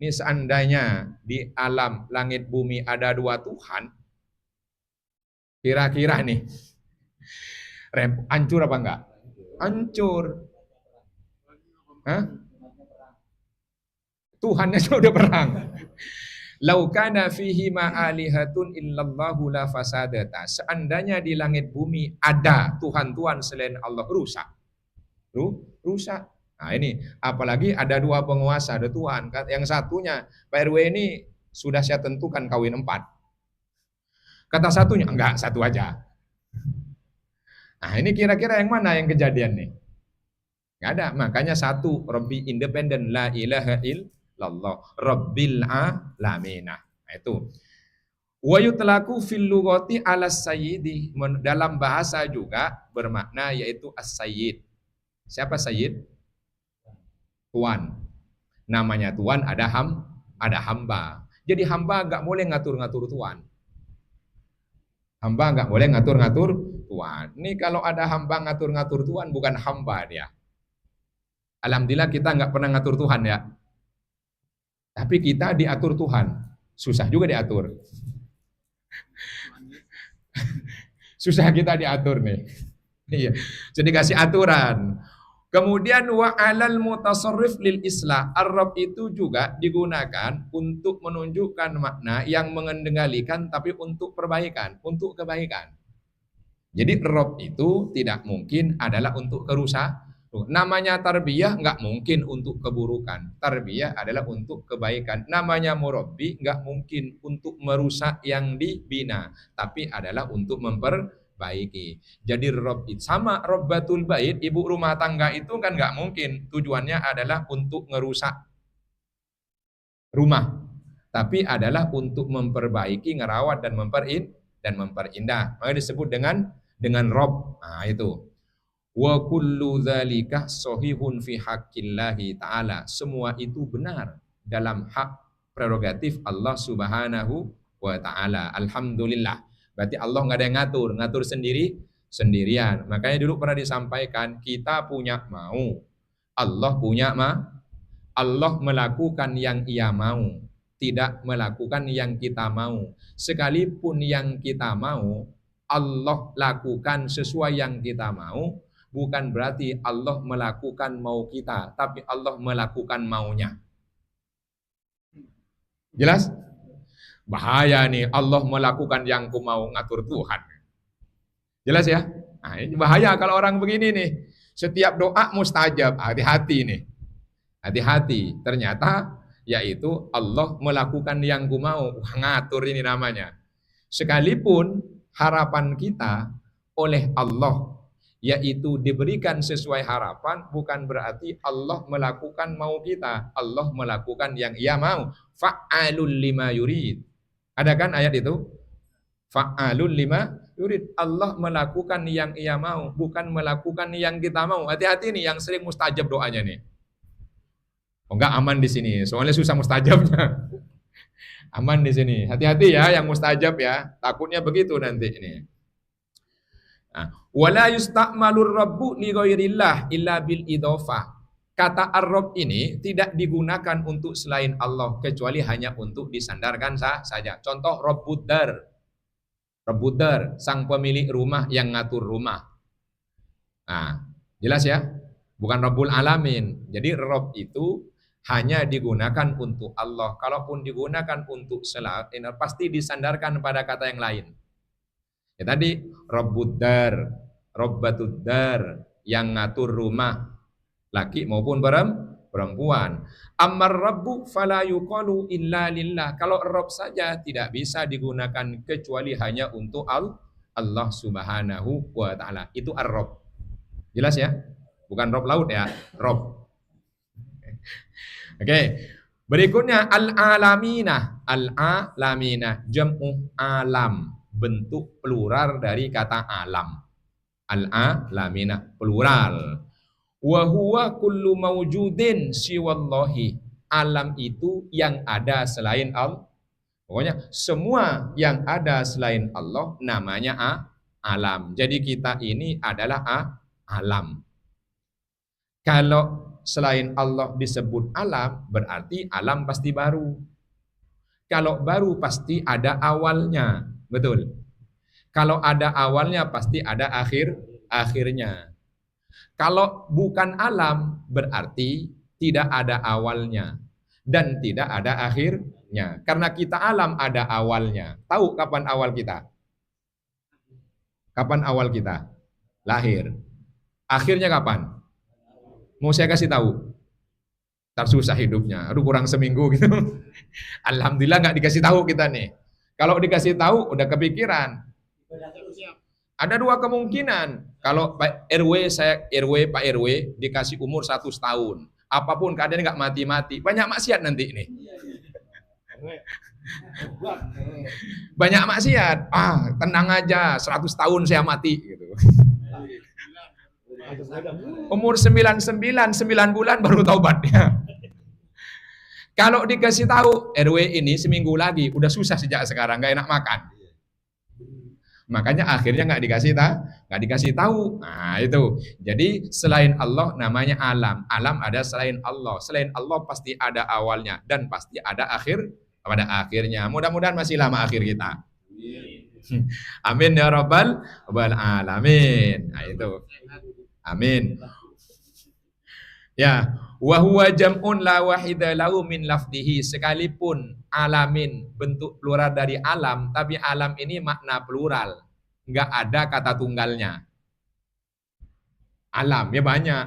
Ini seandainya di alam langit bumi ada dua Tuhan, kira-kira nih, hancur apa enggak? Hancur. Hah? Tuhannya sudah perang. Laukana fihi ma'alihatun illallahu la fasadata. Seandainya di langit bumi ada Tuhan-Tuhan selain Allah, rusak. Rusak. Nah ini, apalagi ada dua penguasa, ada Tuhan. Yang satunya, Pak RW ini sudah saya tentukan kawin 4. Kata satunya, enggak, satu aja. Nah ini kira-kira yang mana yang kejadian nih? Enggak ada, makanya satu, Rabbi independen, la ilaha illallah, Rabbil alamin. Nah itu. Wa yutlaku fil lughati ala sayyidi. Dalam bahasa juga bermakna yaitu as-sayyid. Siapa sayyid? Tuan. Namanya Tuan ada hamba. Jadi hamba nggak boleh ngatur-ngatur Tuan. Hamba nggak boleh ngatur-ngatur Tuan. Ini kalau ada hamba ngatur-ngatur Tuan bukan hamba dia. Alhamdulillah kita nggak pernah ngatur Tuhan ya. Tapi kita diatur Tuhan. Susah juga diatur. Susah kita diatur nih. Iya. Jadi kasih aturan. Kemudian wa alal mutasarrif lil islah. Ar-Rabb itu juga digunakan untuk menunjukkan makna yang mengendalikan tapi untuk perbaikan, untuk kebaikan. Jadi Rabb itu tidak mungkin adalah untuk kerusakan. Namanya tarbiyah nggak mungkin untuk keburukan. Tarbiyah adalah untuk kebaikan. Namanya murabbi nggak mungkin untuk merusak yang dibina, tapi adalah untuk memperbaiki. Jadi Rabb itu sama Rabbatul Bait, ibu rumah tangga itu kan nggak mungkin tujuannya adalah untuk ngerusak rumah, tapi adalah untuk memperbaiki, ngerawat dan memperindah. Maka disebut dengan Rabb. Nah itu. Wa kullu dzalika sahihun fi haqqillahi ta'ala. Semua itu benar dalam hak prerogatif Allah Subhanahu wa ta'ala. Alhamdulillah. Berarti Allah nggak ada yang ngatur sendirian. Makanya dulu pernah disampaikan, kita punya mau, Allah punya Allah melakukan yang Ia mau, tidak melakukan yang kita mau. Sekalipun yang kita mau Allah lakukan sesuai yang kita mau, bukan berarti Allah melakukan mau kita, tapi Allah melakukan maunya. Jelas? Bahaya nih, Allah melakukan yang ku mau, ngatur Tuhan. Jelas ya? Nah, ini bahaya kalau orang begini nih. Setiap doa mustajab, hati-hati nih. Hati-hati, ternyata yaitu Allah melakukan yang ku mau, ngatur ini namanya. Sekalipun harapan kita oleh Allah yaitu diberikan sesuai harapan, bukan berarti Allah melakukan mau kita. Allah melakukan yang Ia mau. Fa'alul lima yurid. Ada kan ayat itu? Fa'alul lima yurid. Allah melakukan yang Ia mau, bukan melakukan yang kita mau. Hati-hati nih yang sering mustajab doanya nih. Oh, enggak aman di sini, soalnya susah mustajabnya. Aman di sini. Hati-hati ya yang mustajab ya. Takutnya begitu nanti ini. Wala yusta'malur rabbu li ghairillah illa bil idhofah. Kata ar-rabb ini tidak digunakan untuk selain Allah kecuali hanya untuk disandarkan saja. Contoh Rabbud-Dar. Rabbud-Dar, sang pemilik rumah yang ngatur rumah. Nah, jelas ya? Bukan Rabbul Alamin. Jadi Rabb itu hanya digunakan untuk Allah. Kalaupun digunakan untuk selain, pasti disandarkan pada kata yang lain. Ya tadi Rabbuddar, Rabbatudar, yang ngatur rumah laki maupun perempuan. Ammar rabbu fala yuqalu illa lillah. Kalau Rabb saja tidak bisa digunakan kecuali hanya untuk Allah Subhanahu wa taala. Itu ar-Rabb. Jelas ya? Bukan Rabb laut ya, Rabb. Oke. Berikutnya al-alamina. Al-alamina jam'u alam, bentuk plural dari kata alam. Al-alamina plural. Wa huwa kullu mawjudin siwallahi. Alam itu yang ada selain Allah. Pokoknya semua yang ada selain Allah namanya alam. Jadi kita ini adalah alam. Kalau selain Allah disebut alam, berarti alam pasti baru. Kalau baru pasti ada awalnya, betul. Kalau ada awalnya pasti ada akhirnya. Kalau bukan alam berarti tidak ada awalnya dan tidak ada akhirnya. Karena kita alam ada awalnya. Tahu kapan awal kita? Kapan awal kita? Lahir. Akhirnya kapan? Mau saya kasih tahu? Ntar susah hidupnya. Aduh kurang seminggu gitu. Alhamdulillah nggak dikasih tahu kita nih. Kalau dikasih tahu udah kepikiran. Ada dua kemungkinan. Kalau Pak RW, Pak RW dikasih umur 100 tahun. Apapun keadaannya nggak mati-mati. Banyak maksiat nanti ini. Banyak maksiat. Tenang aja, 100 tahun saya mati gitu. Umur 99, 9 bulan baru taubatnya. Kalau dikasih tahu RW ini seminggu lagi, udah susah sejak sekarang, nggak enak makan. Makanya akhirnya nggak dikasih tahu. Nah itu. Jadi selain Allah namanya alam. Alam ada selain Allah. Selain Allah pasti ada awalnya dan pasti ada pada akhirnya. Mudah-mudahan masih lama akhir kita. Amin ya rabbal alamin. Nah itu. Amin. Ya, wa huwa jam'un la wahida lahu min lafdihi, sekalipun alamin bentuk plural dari alam, tapi alam ini makna plural, enggak ada kata tunggalnya. Alam ya banyak,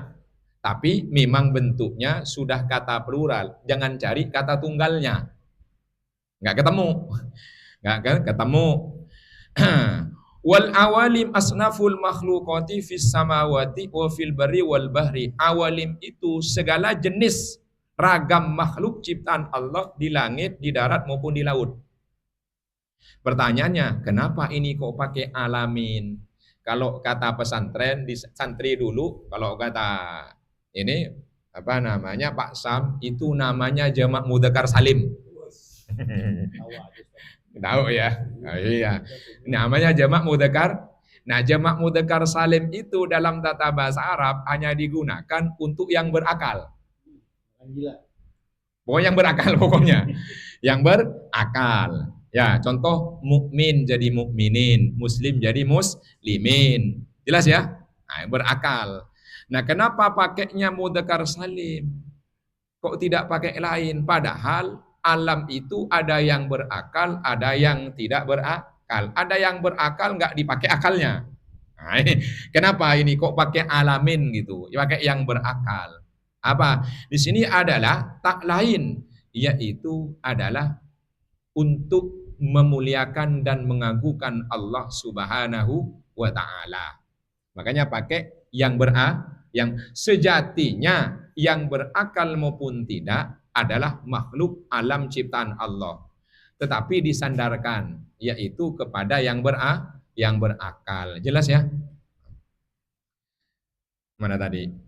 tapi memang bentuknya sudah kata plural. Jangan cari kata tunggalnya. Enggak ketemu. Wal awalim asnaful makhluqati fis samawati wa fil barri wal bahri. Awalim itu segala jenis ragam makhluk ciptaan Allah di langit, di darat maupun di laut. Pertanyaannya, kenapa ini kok pakai alamin? Kalau kata pesantren di santri dulu, kalau kata ini apa namanya Pak Sam, itu namanya jamak mudzakkar salim. Tahu ya? Oh, iya. Namanya jamak mudzakkar. Nah, jamak mudzakkar salim itu dalam tata bahasa Arab hanya digunakan untuk yang berakal. Pokoknya yang berakal pokoknya. Yang berakal. Ya, contoh mukmin jadi mukminin, muslim jadi muslimin. Jelas ya? Nah, berakal. Nah, kenapa pakainya mudzakkar salim? Kok tidak pakai lain? Padahal alam itu ada yang berakal, ada yang tidak berakal. Ada yang berakal nggak dipakai akalnya. Nah, kenapa ini kok pakai alamin gitu? Pakai yang berakal. Apa? Di sini adalah tak lain, yaitu adalah untuk memuliakan dan mengagukan Allah Subhanahu wa taala. Makanya pakai yang yang sejatinya yang berakal maupun tidak adalah makhluk alam ciptaan Allah. Tetapi disandarkan yaitu kepada yang berakal. Jelas ya? Mana tadi?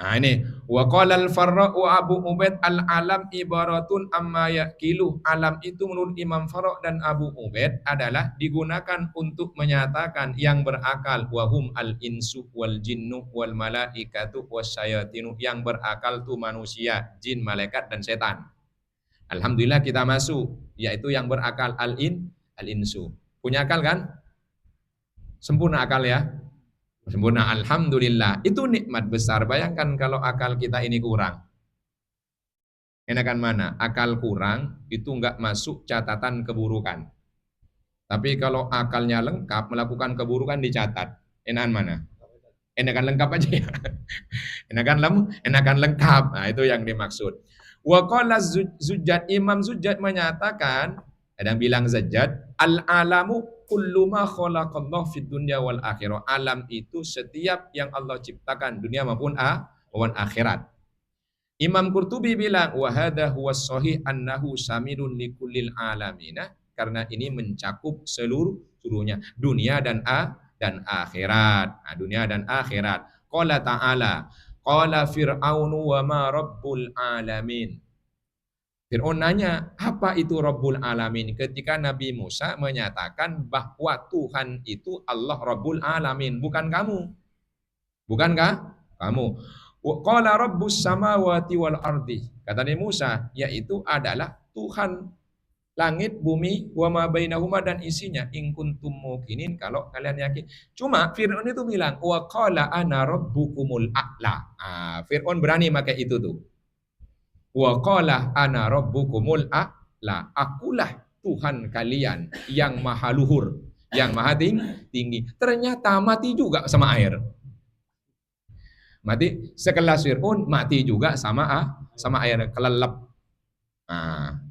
Nah ini wa qala al-Farra wa Abu Ubaid al-alam ibaratun amma yaqilu. Alam itu menurut Imam Farra dan Abu Ubaid adalah digunakan untuk menyatakan yang berakal, wahum al-insu wal jinnu wal malaikatu wasyayatinu. Yang berakal itu manusia, jin, malaikat dan setan. Alhamdulillah kita masuk, yaitu yang berakal al-insu. Punya akal kan? Sempurna akal ya? Sempurna, alhamdulillah. Itu nikmat besar. Bayangkan kalau akal kita ini kurang. Enakan mana? Akal kurang itu enggak masuk catatan keburukan. Tapi kalau akalnya lengkap, melakukan keburukan dicatat. Enakan mana? Enakan lengkap aja ya. Enakan lengkap. Nah, itu yang dimaksud. Wa qala Zujjad, Imam Zujjad menyatakan, ada yang bilang Zajjad, al-alamu kullu ma khalaqallahu fid dunya wal akhirah. Alam itu setiap yang Allah ciptakan dunia maupun akhirat. Imam Qurtubi bilang wa hadha huwa sahih annahu samirun likullil alamina, karena ini mencakup seluruhnya dunia dan akhirat. Nah, dunia dan akhirat. Qala ta'ala, qala fir'aunu wa ma rabbul alamin. Fir'aun nanya, apa itu Rabbul Alamin? Ketika Nabi Musa menyatakan bahwa Tuhan itu Allah Rabbul Alamin, bukan kamu. Bukankah? Kamu. Qala Rabbus samawati wal ardi. Kata Nabi Musa, yaitu adalah Tuhan langit, bumi, wa ma bainahuma, dan isinya. In kuntum mukinin, kalau kalian yakin. Cuma Fir'aun itu bilang, wa qala ana rabbukumul a'la. Fir'aun berani pakai itu tuh. Wa qala ana rabbukumul a'la. Akulah Tuhan kalian yang maha luhur, yang maha tinggi. Ternyata mati juga sama air. Mati sekelas Fir'aun, mati juga sama air, kelelep.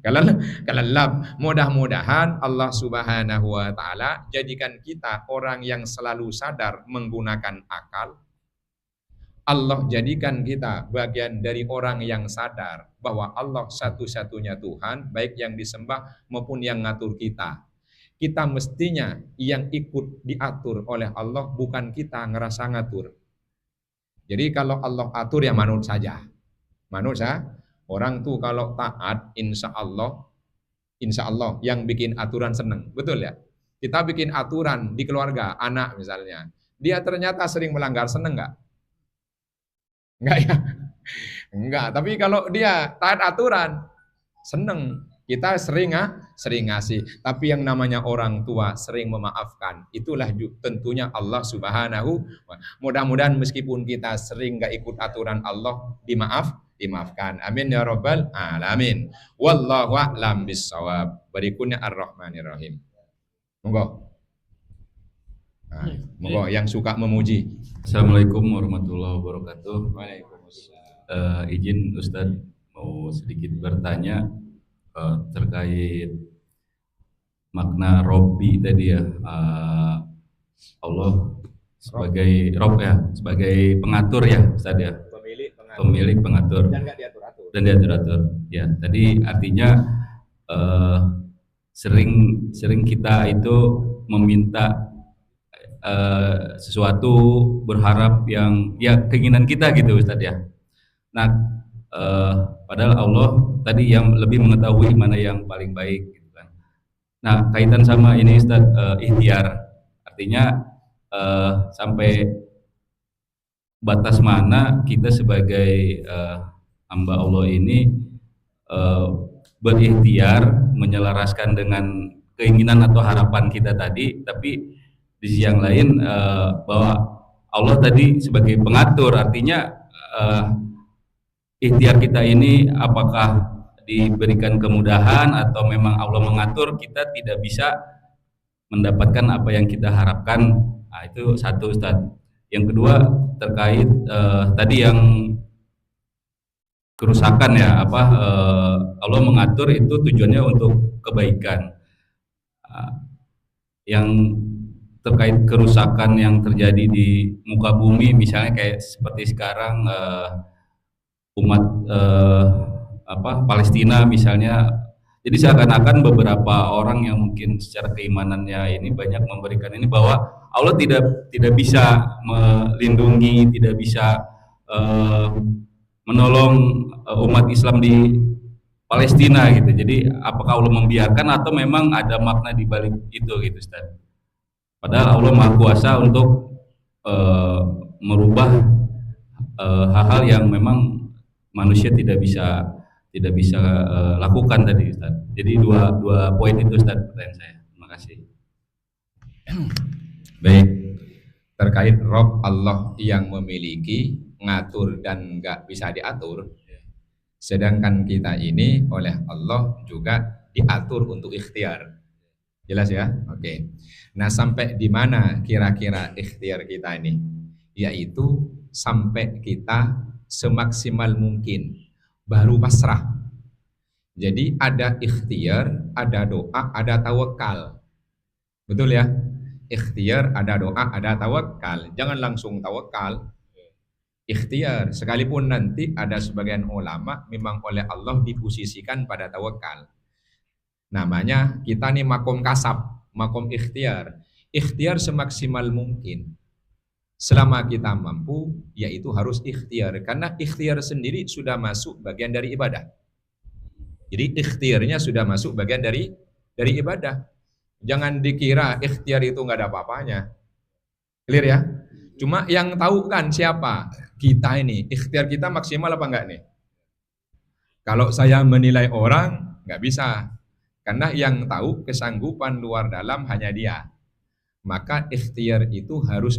Kelelep. Mudah-mudahan Allah Subhanahu wa taala jadikan kita orang yang selalu sadar menggunakan akal. Allah jadikan kita bagian dari orang yang sadar bahwa Allah satu-satunya Tuhan, baik yang disembah maupun yang ngatur kita. Kita mestinya yang ikut diatur oleh Allah, bukan kita ngerasa ngatur. Jadi kalau Allah atur ya manut saja. Manut saja. Orang tuh kalau taat, insya Allah yang bikin aturan seneng. Betul ya? Kita bikin aturan di keluarga, anak misalnya. Dia ternyata sering melanggar, seneng nggak? Enggak ya? Enggak. Tapi kalau dia taat aturan, seneng. Kita sering ngasih. Tapi yang namanya orang tua sering memaafkan. Itulah tentunya Allah Subhanahu. Mudah-mudahan meskipun kita sering nggak ikut aturan Allah, dimaafkan. Amin ya rabbal alamin. Wallahu a'lam bissawab. Berikutnya Ar-Rahmanir Rahim. Monggo. Monggo yang suka memuji. Assalamualaikum warahmatullahi wabarakatuh. Waalaikumsalam. Izin Ustadz mau sedikit bertanya terkait makna Robbi tadi ya. Allah sebagai Rob ya, sebagai pengatur ya Ustadz ya. Pemilik pengatur. Dan nggak diatur-atur. Dan diatur-atur. Ya, tadi artinya sering kita itu meminta sesuatu, berharap yang ya keinginan kita gitu Ustadz ya. Nah, padahal Allah tadi yang lebih mengetahui mana yang paling baik gitu kan. Nah, kaitan sama ini Ustadz, ikhtiar artinya sampai batas mana kita sebagai hamba Allah ini berikhtiar menyelaraskan dengan keinginan atau harapan kita tadi, tapi di sisi yang lain bahwa Allah tadi sebagai pengatur, artinya ikhtiar kita ini apakah diberikan kemudahan atau memang Allah mengatur kita tidak bisa mendapatkan apa yang kita harapkan. Nah, itu satu Ustadz. Yang kedua terkait tadi yang kerusakan ya, Allah mengatur itu tujuannya untuk kebaikan. Yang terkait kerusakan yang terjadi di muka bumi, misalnya kayak seperti sekarang umat Palestina misalnya, jadi seakan-akan beberapa orang yang mungkin secara keimanannya ini banyak memberikan ini bahwa Allah tidak bisa melindungi, tidak bisa menolong umat Islam di Palestina gitu. Jadi apakah Allah membiarkan atau memang ada makna di balik itu gitu Ustaz? Padahal Allah Maha Kuasa untuk merubah hal-hal yang memang manusia tidak bisa lakukan tadi Ustaz. Jadi dua poin itu Ustaz pertanyaan saya. Terima kasih. Baik, terkait Rob Allah yang memiliki, ngatur dan nggak bisa diatur. Sedangkan kita ini oleh Allah juga diatur untuk ikhtiar. Jelas ya? Oke. Nah, sampai di mana kira-kira ikhtiar kita ini? yaitu sampai kita semaksimal mungkin baru pasrah. Jadi ada ikhtiar, ada doa, ada tawakal. Betul ya? Ikhtiar, ada doa, ada tawakal. Jangan langsung tawakal. Ikhtiar, sekalipun nanti ada sebagian ulama memang oleh Allah diposisikan pada tawakal. Namanya kita nih makom kasab, makom ikhtiar. Ikhtiar semaksimal mungkin. Selama kita mampu, yaitu harus ikhtiar. Karena ikhtiar sendiri sudah masuk bagian dari ibadah. Jadi ikhtiarnya sudah masuk bagian dari ibadah. Jangan dikira ikhtiar itu nggak ada apa-apanya. Clear ya? Cuma yang tahu kan siapa? Kita ini. Ikhtiar kita maksimal apa enggak nih? Kalau saya menilai orang, nggak bisa. Karena yang tahu kesanggupan luar dalam hanya dia. Maka ikhtiar itu harus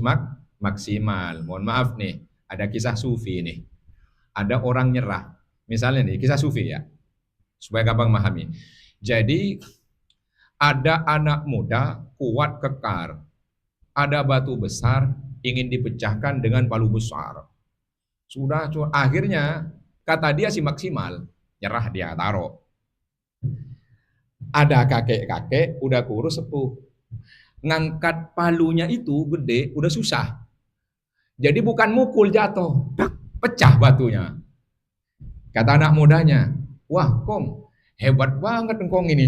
maksimal. Mohon maaf nih, ada kisah sufi nih. Ada orang nyerah. Misalnya nih, kisah sufi ya. Supaya gampang memahami. Jadi, ada anak muda kuat kekar. Ada batu besar ingin dipecahkan dengan palu besar. Sudah, akhirnya kata dia sih maksimal, nyerah dia taruh. Ada kakek-kakek udah kurus sepuh, ngangkat palunya itu gede, udah susah. Jadi bukan mukul jatuh, pecah batunya. Kata anak mudanya, wah Kong, hebat banget engkong ini.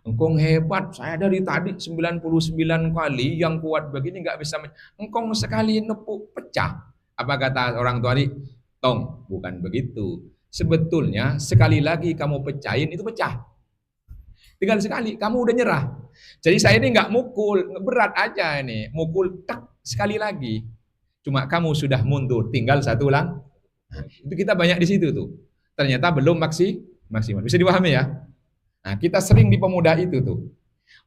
Engkong hebat, saya dari tadi 99 kali yang kuat begini nggak bisa. Engkong sekali nepuk pecah. Apa kata orang tua tadi? Tong, bukan begitu. Sebetulnya sekali lagi kamu pecahin itu pecah. Tinggal sekali, kamu udah nyerah. Jadi saya ini nggak mukul, berat aja ini. Mukul tak sekali lagi. Cuma kamu sudah mundur, tinggal satu lang. Nah, itu kita banyak di situ tuh. Ternyata belum maksimal. Bisa dipahami ya? Nah, kita sering di pemuda itu tuh.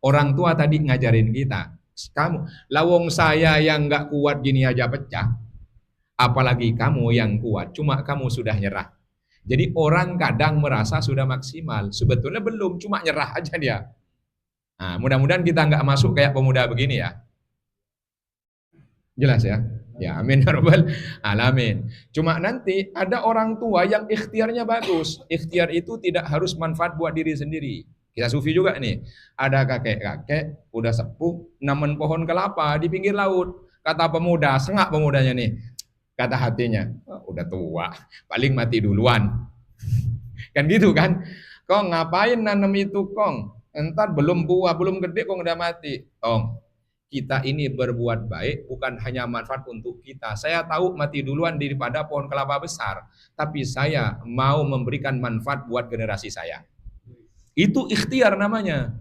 Orang tua tadi ngajarin kita, kamu, lawong saya yang nggak kuat gini aja pecah, apalagi kamu yang kuat, cuma kamu sudah nyerah. Jadi orang kadang merasa sudah maksimal, sebetulnya belum, cuma nyerah aja dia. Nah, mudah-mudahan kita nggak masuk kayak pemuda begini ya. Jelas ya? Ya, amin ya rabbal alamin. Cuma nanti ada orang tua yang ikhtiarnya bagus. Ikhtiar itu tidak harus manfaat buat diri sendiri. Kita sufi juga nih. Ada kakek-kakek udah sepuh namen pohon kelapa di pinggir laut. Kata pemuda, sengak pemudanya nih. Kata hatinya, oh, udah tua, paling mati duluan. Kan gitu kan? Kong ngapain nanam itu Kong? Entar belum buah, belum gede Kong udah mati. Tong, kita ini berbuat baik bukan hanya manfaat untuk kita. Saya tahu mati duluan daripada pohon kelapa besar, tapi saya mau memberikan manfaat buat generasi saya. Itu ikhtiar namanya.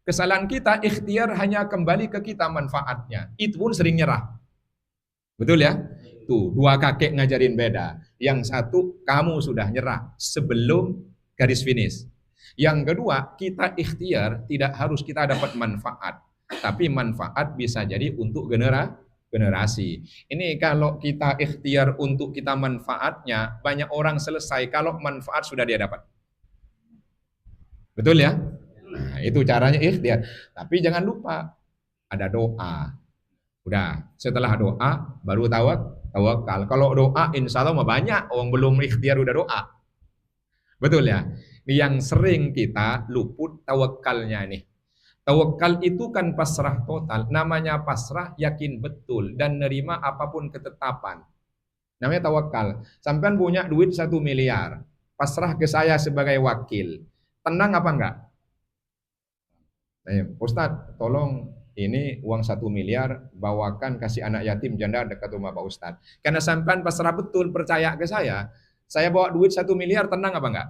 Kesalahan kita, ikhtiar hanya kembali ke kita manfaatnya. Itu pun sering nyerah. Betul ya? Tuh, dua kakek ngajarin beda. Yang satu, kamu sudah nyerah sebelum garis finish. Yang kedua, kita ikhtiar tidak harus kita dapat manfaat. Tapi manfaat bisa jadi untuk generasi. Ini kalau kita ikhtiar untuk kita manfaatnya, banyak orang selesai kalau manfaat sudah dia dapat. Betul ya? Nah, itu caranya ikhtiar. Tapi jangan lupa, ada doa. Udah, setelah doa, baru tawakal. Kalau doa, insya Allah mah banyak. Orang belum ikhtiar udah doa. Betul ya? Yang sering kita luput tawakalnya nih. Tawakal itu kan pasrah total. Namanya pasrah, yakin betul dan nerima apapun ketetapan. Namanya tawakal. Sampean punya duit 1 miliar, pasrah ke saya sebagai wakil. Tenang apa enggak? Ustadz, tolong ini uang 1 miliar bawakan kasih anak yatim janda dekat rumah Pak Ustadz. Karena sampean pasrah betul percaya ke saya bawa duit 1 miliar, tenang apa enggak?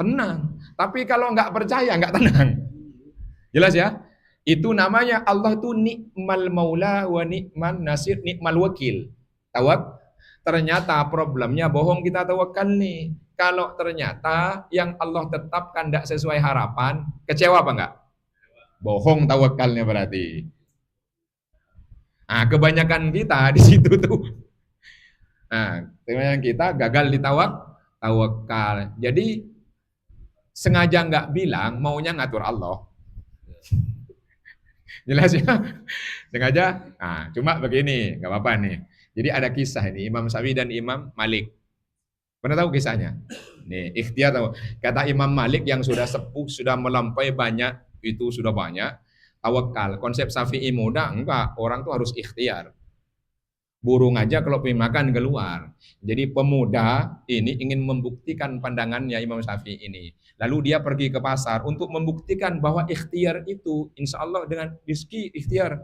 Tenang. Tapi kalau enggak percaya, enggak tenang. Jelas ya? Itu namanya Allah tuh nikmal maula wa nikman nasir, nikmal wakil. Ternyata problemnya bohong kita tawakal nih. Kalau ternyata yang Allah tetapkan tidak sesuai harapan, kecewa apa enggak? Bohong tawakalnya berarti. Nah, kebanyakan kita di situ tuh. Nah, kebanyakan kita gagal di tawakal. Jadi sengaja enggak bilang, maunya ngatur Allah. Jelas ya? Sengaja? Nah, cuma begini, nggak apa-apa nih. Jadi ada kisah ini, Imam Syafi'i dan Imam Malik. Pernah tahu kisahnya? Nih, ikhtiar tahu. Kata Imam Malik yang sudah sepuh, sudah melampaui banyak, itu sudah banyak, tawakal. Konsep Syafi'i muda, enggak. Orang tuh harus ikhtiar. Burung aja kalau pengen makan keluar. Jadi pemuda ini ingin membuktikan pandangannya Imam Syafi'i ini. Lalu dia pergi ke pasar untuk membuktikan bahwa ikhtiar itu insya Allah dengan rezeki ikhtiar.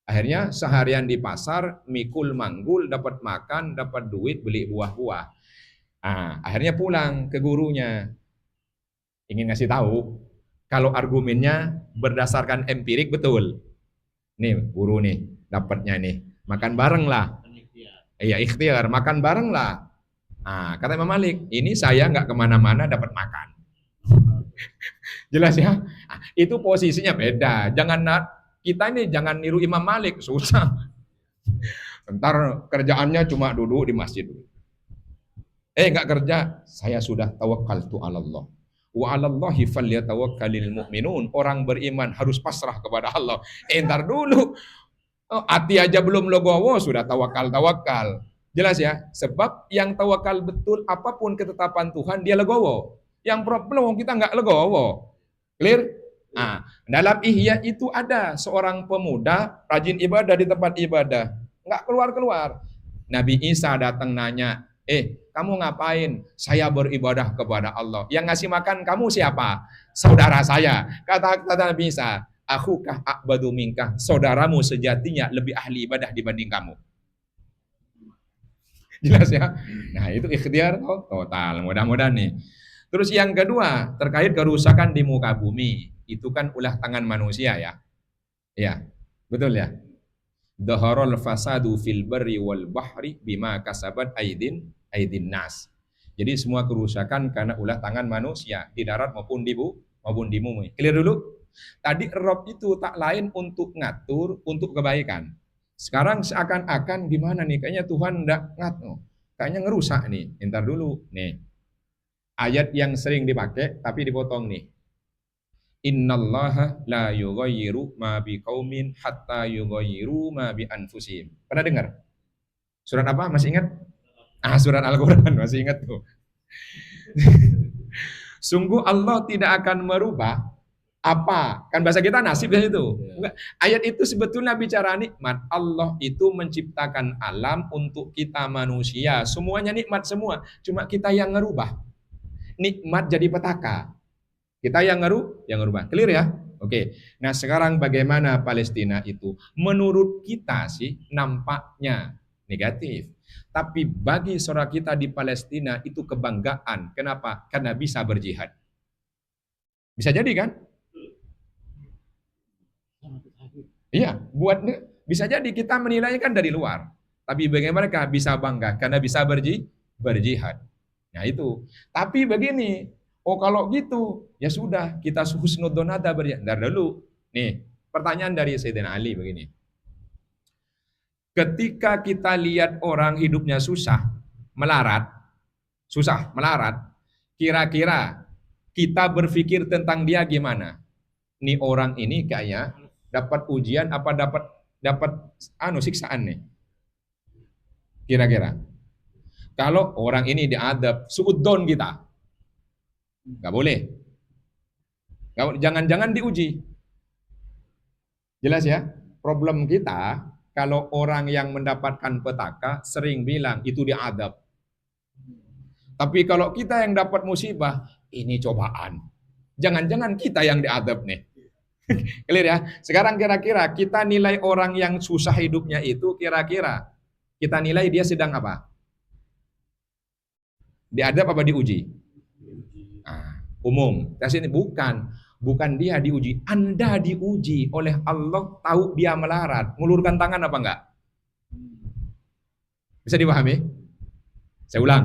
Akhirnya seharian di pasar, mikul manggul, dapat makan, dapat duit, beli buah-buah. Akhirnya pulang ke gurunya. Ingin ngasih tahu, kalau argumennya berdasarkan empirik betul. Nih guru nih, dapatnya nih. Makan bareng lah. Iya ikhtiar, makan bareng lah. Kata Imam Malik, ini saya nggak kemana-mana dapat makan. Jelas ya? Itu posisinya beda. Kita ini jangan niru Imam Malik, susah. Ntar kerjaannya cuma duduk di masjid. Nggak kerja, saya sudah tawakkaltu 'ala Allah. Wa 'ala Allahi falyatawakkalul mu'minun. Orang beriman harus pasrah kepada Allah. Ntar dulu. Hati aja belum legowo sudah tawakal. Jelas ya? Sebab yang tawakal betul apapun ketetapan Tuhan dia legowo. Yang problem kita nggak legowo. Clear? Dalam Ihya itu ada seorang pemuda rajin ibadah di tempat ibadah. Nggak keluar-keluar. Nabi Isa datang nanya, kamu ngapain? Saya beribadah kepada Allah. Yang ngasih makan kamu siapa? Saudara saya. Kata Nabi Isa, akhukah a'badu minkah, saudaramu sejatinya lebih ahli ibadah dibanding kamu. Jelas ya? Nah itu ikhtiar total, mudah-mudahan nih. Terus yang kedua, terkait kerusakan di muka bumi. Itu kan ulah tangan manusia ya. Ya, betul ya. Dhaharul fasadu fil barri wal bahri bima kasabat aidin nas. Jadi semua kerusakan karena ulah tangan manusia di darat maupun di bumi. Clear dulu? Tadi Rob itu tak lain untuk ngatur, untuk kebaikan. Sekarang seakan-akan gimana nih? Kayaknya Tuhan enggak ngatur. Kayaknya ngerusak nih. Ntar dulu. Nih. Ayat yang sering dipakai tapi dipotong nih. Innallaha la yughayyiru ma biqaumin hatta yughayyiru ma bi anfusihim. Pernah dengar? Surat apa? Masih ingat? Surat Al-Qur'an masih ingat tuh. Sungguh Allah tidak akan merubah apa? Kan bahasa kita nasib ya itu. Enggak. Ayat itu sebetulnya bicara nikmat. Allah itu menciptakan alam untuk kita manusia. Semuanya nikmat semua. Cuma kita yang ngerubah. Nikmat jadi petaka. Kita yang ngerubah. Clear ya? Oke. Nah, sekarang bagaimana Palestina itu? Menurut kita sih nampaknya negatif. Tapi bagi saudara kita di Palestina itu kebanggaan. Kenapa? Karena bisa berjihad. Bisa jadi kan? Iya, bisa jadi kita menilainya kan dari luar. Tapi bagaimana bisa bangga? Karena bisa berjihad. Nah itu. Tapi begini, kalau gitu, ya sudah, kita husnudonada berjihad. Dari dulu, nih, pertanyaan dari Sayyidina Ali begini. Ketika kita lihat orang hidupnya susah, melarat, kira-kira kita berpikir tentang dia gimana? Nih orang ini kayaknya dapat ujian apa dapat siksaan nih. Kira-kira. Kalau orang ini diadab, suudzon kita. Enggak boleh. Jangan-jangan diuji. Jelas ya? Problem kita kalau orang yang mendapatkan petaka sering bilang itu diadab. Tapi kalau kita yang dapat musibah, ini cobaan. Jangan-jangan kita yang diadab nih. Clear ya? Sekarang kira-kira kita nilai orang yang susah hidupnya itu kira-kira kita nilai dia sedang apa? Diadab apa diuji? Umum. Tapi ini bukan dia diuji. Anda diuji oleh Allah, tahu dia melarat. Ngulurkan tangan apa enggak? Bisa dipahami? Saya ulang.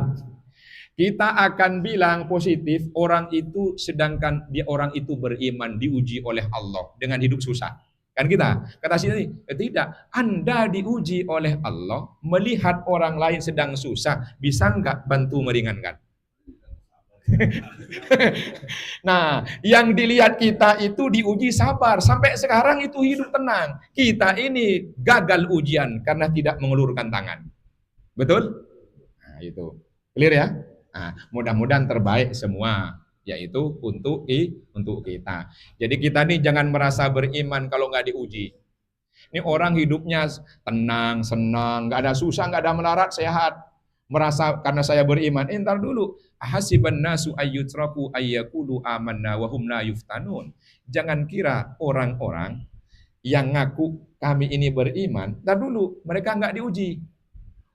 Kita akan bilang positif orang itu sedangkan orang itu beriman diuji oleh Allah dengan hidup susah. Kan kita kata sini tidak. Anda diuji oleh Allah melihat orang lain sedang susah, bisa enggak bantu meringankan? Nah, yang dilihat kita itu diuji sabar. Sampai sekarang itu hidup tenang. Kita ini gagal ujian karena tidak mengulurkan tangan. Betul? Nah, itu. Clear ya? Nah, mudah-mudahan terbaik semua, yaitu untuk kita. Jadi kita nih jangan merasa beriman kalau nggak diuji. Ini orang hidupnya tenang, senang, nggak ada susah, nggak ada melarat, sehat. Merasa karena saya beriman. Ntar dulu. Ahasiban nasu ayyutraku ayyakulu amanna wa hum la yuftanun. Jangan kira orang-orang yang ngaku kami ini beriman, ntar dulu mereka nggak diuji.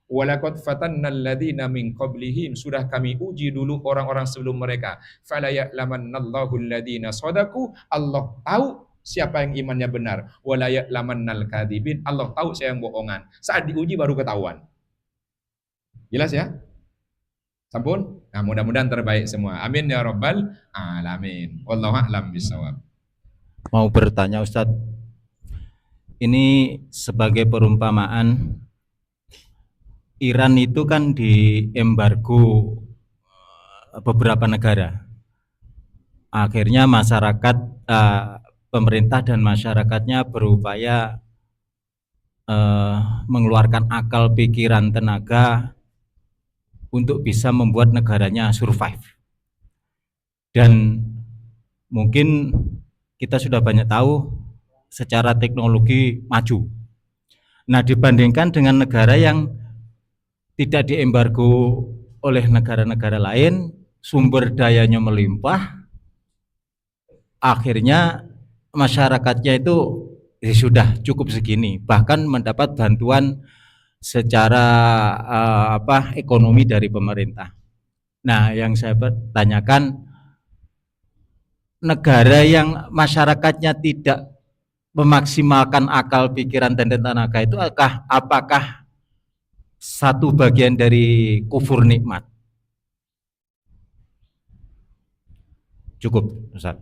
Walaqad fatanna alladziina min qablihim, sudah kami uji dulu orang-orang sebelum mereka. Fala ya'lamannallahu alladziina shadaqu, Allah tahu siapa yang imannya benar. Wala ya'lamannal kadzibin, Allah tahu siapa yang bohongan. Saat diuji baru ketahuan. Jelas ya? Sampun? Nah, mudah-mudahan terbaik semua. Amin ya rabbal alamin. Wallahu a'lam bishawab. Mau bertanya Ustadz, ini sebagai perumpamaan, Iran itu kan diembargo beberapa negara. Akhirnya masyarakat, pemerintah dan masyarakatnya berupaya mengeluarkan akal, pikiran, tenaga untuk bisa membuat negaranya survive. Dan mungkin kita sudah banyak tahu secara teknologi maju. Nah, dibandingkan dengan negara yang tidak diembargo oleh negara-negara lain, sumber dayanya melimpah, akhirnya masyarakatnya itu sudah cukup segini, bahkan mendapat bantuan secara ekonomi dari pemerintah. Nah, yang saya tanyakan, negara yang masyarakatnya tidak memaksimalkan akal, pikiran, dan tenaga itu apakah satu bagian dari kufur nikmat? Cukup, Ustaz.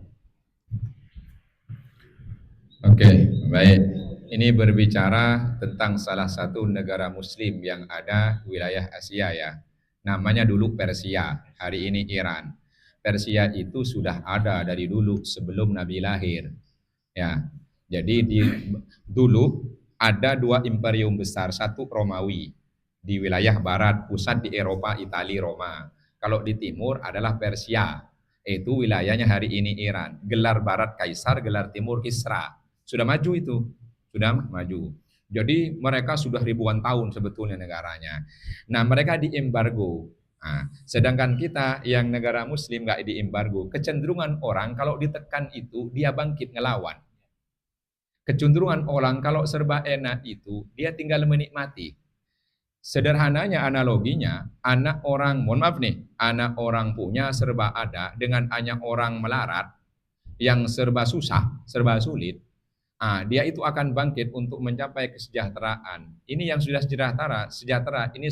Oke, baik. Ini berbicara tentang salah satu negara muslim yang ada wilayah Asia ya. Namanya dulu Persia, hari ini Iran. Persia itu sudah ada dari dulu sebelum Nabi lahir. Ya. Jadi dulu ada dua imperium besar, satu Romawi di wilayah barat, pusat di Eropa, Italia, Roma. Kalau di timur adalah Persia, itu wilayahnya hari ini Iran. Gelar barat Kaisar, gelar timur Kisra. Sudah maju itu, sudah maju. Jadi mereka sudah ribuan tahun sebetulnya negaranya. Nah, mereka diembargo. Nah, sedangkan kita yang negara muslim nggak diembargo. Kecenderungan orang kalau ditekan itu dia bangkit ngelawan. Kecenderungan orang kalau serba enak itu dia tinggal menikmati. Sederhananya analoginya, anak orang, mohon maaf nih, anak orang punya serba ada dengan anak orang melarat yang serba susah, serba sulit. Dia itu akan bangkit untuk mencapai kesejahteraan. Ini yang sudah sejahtera ini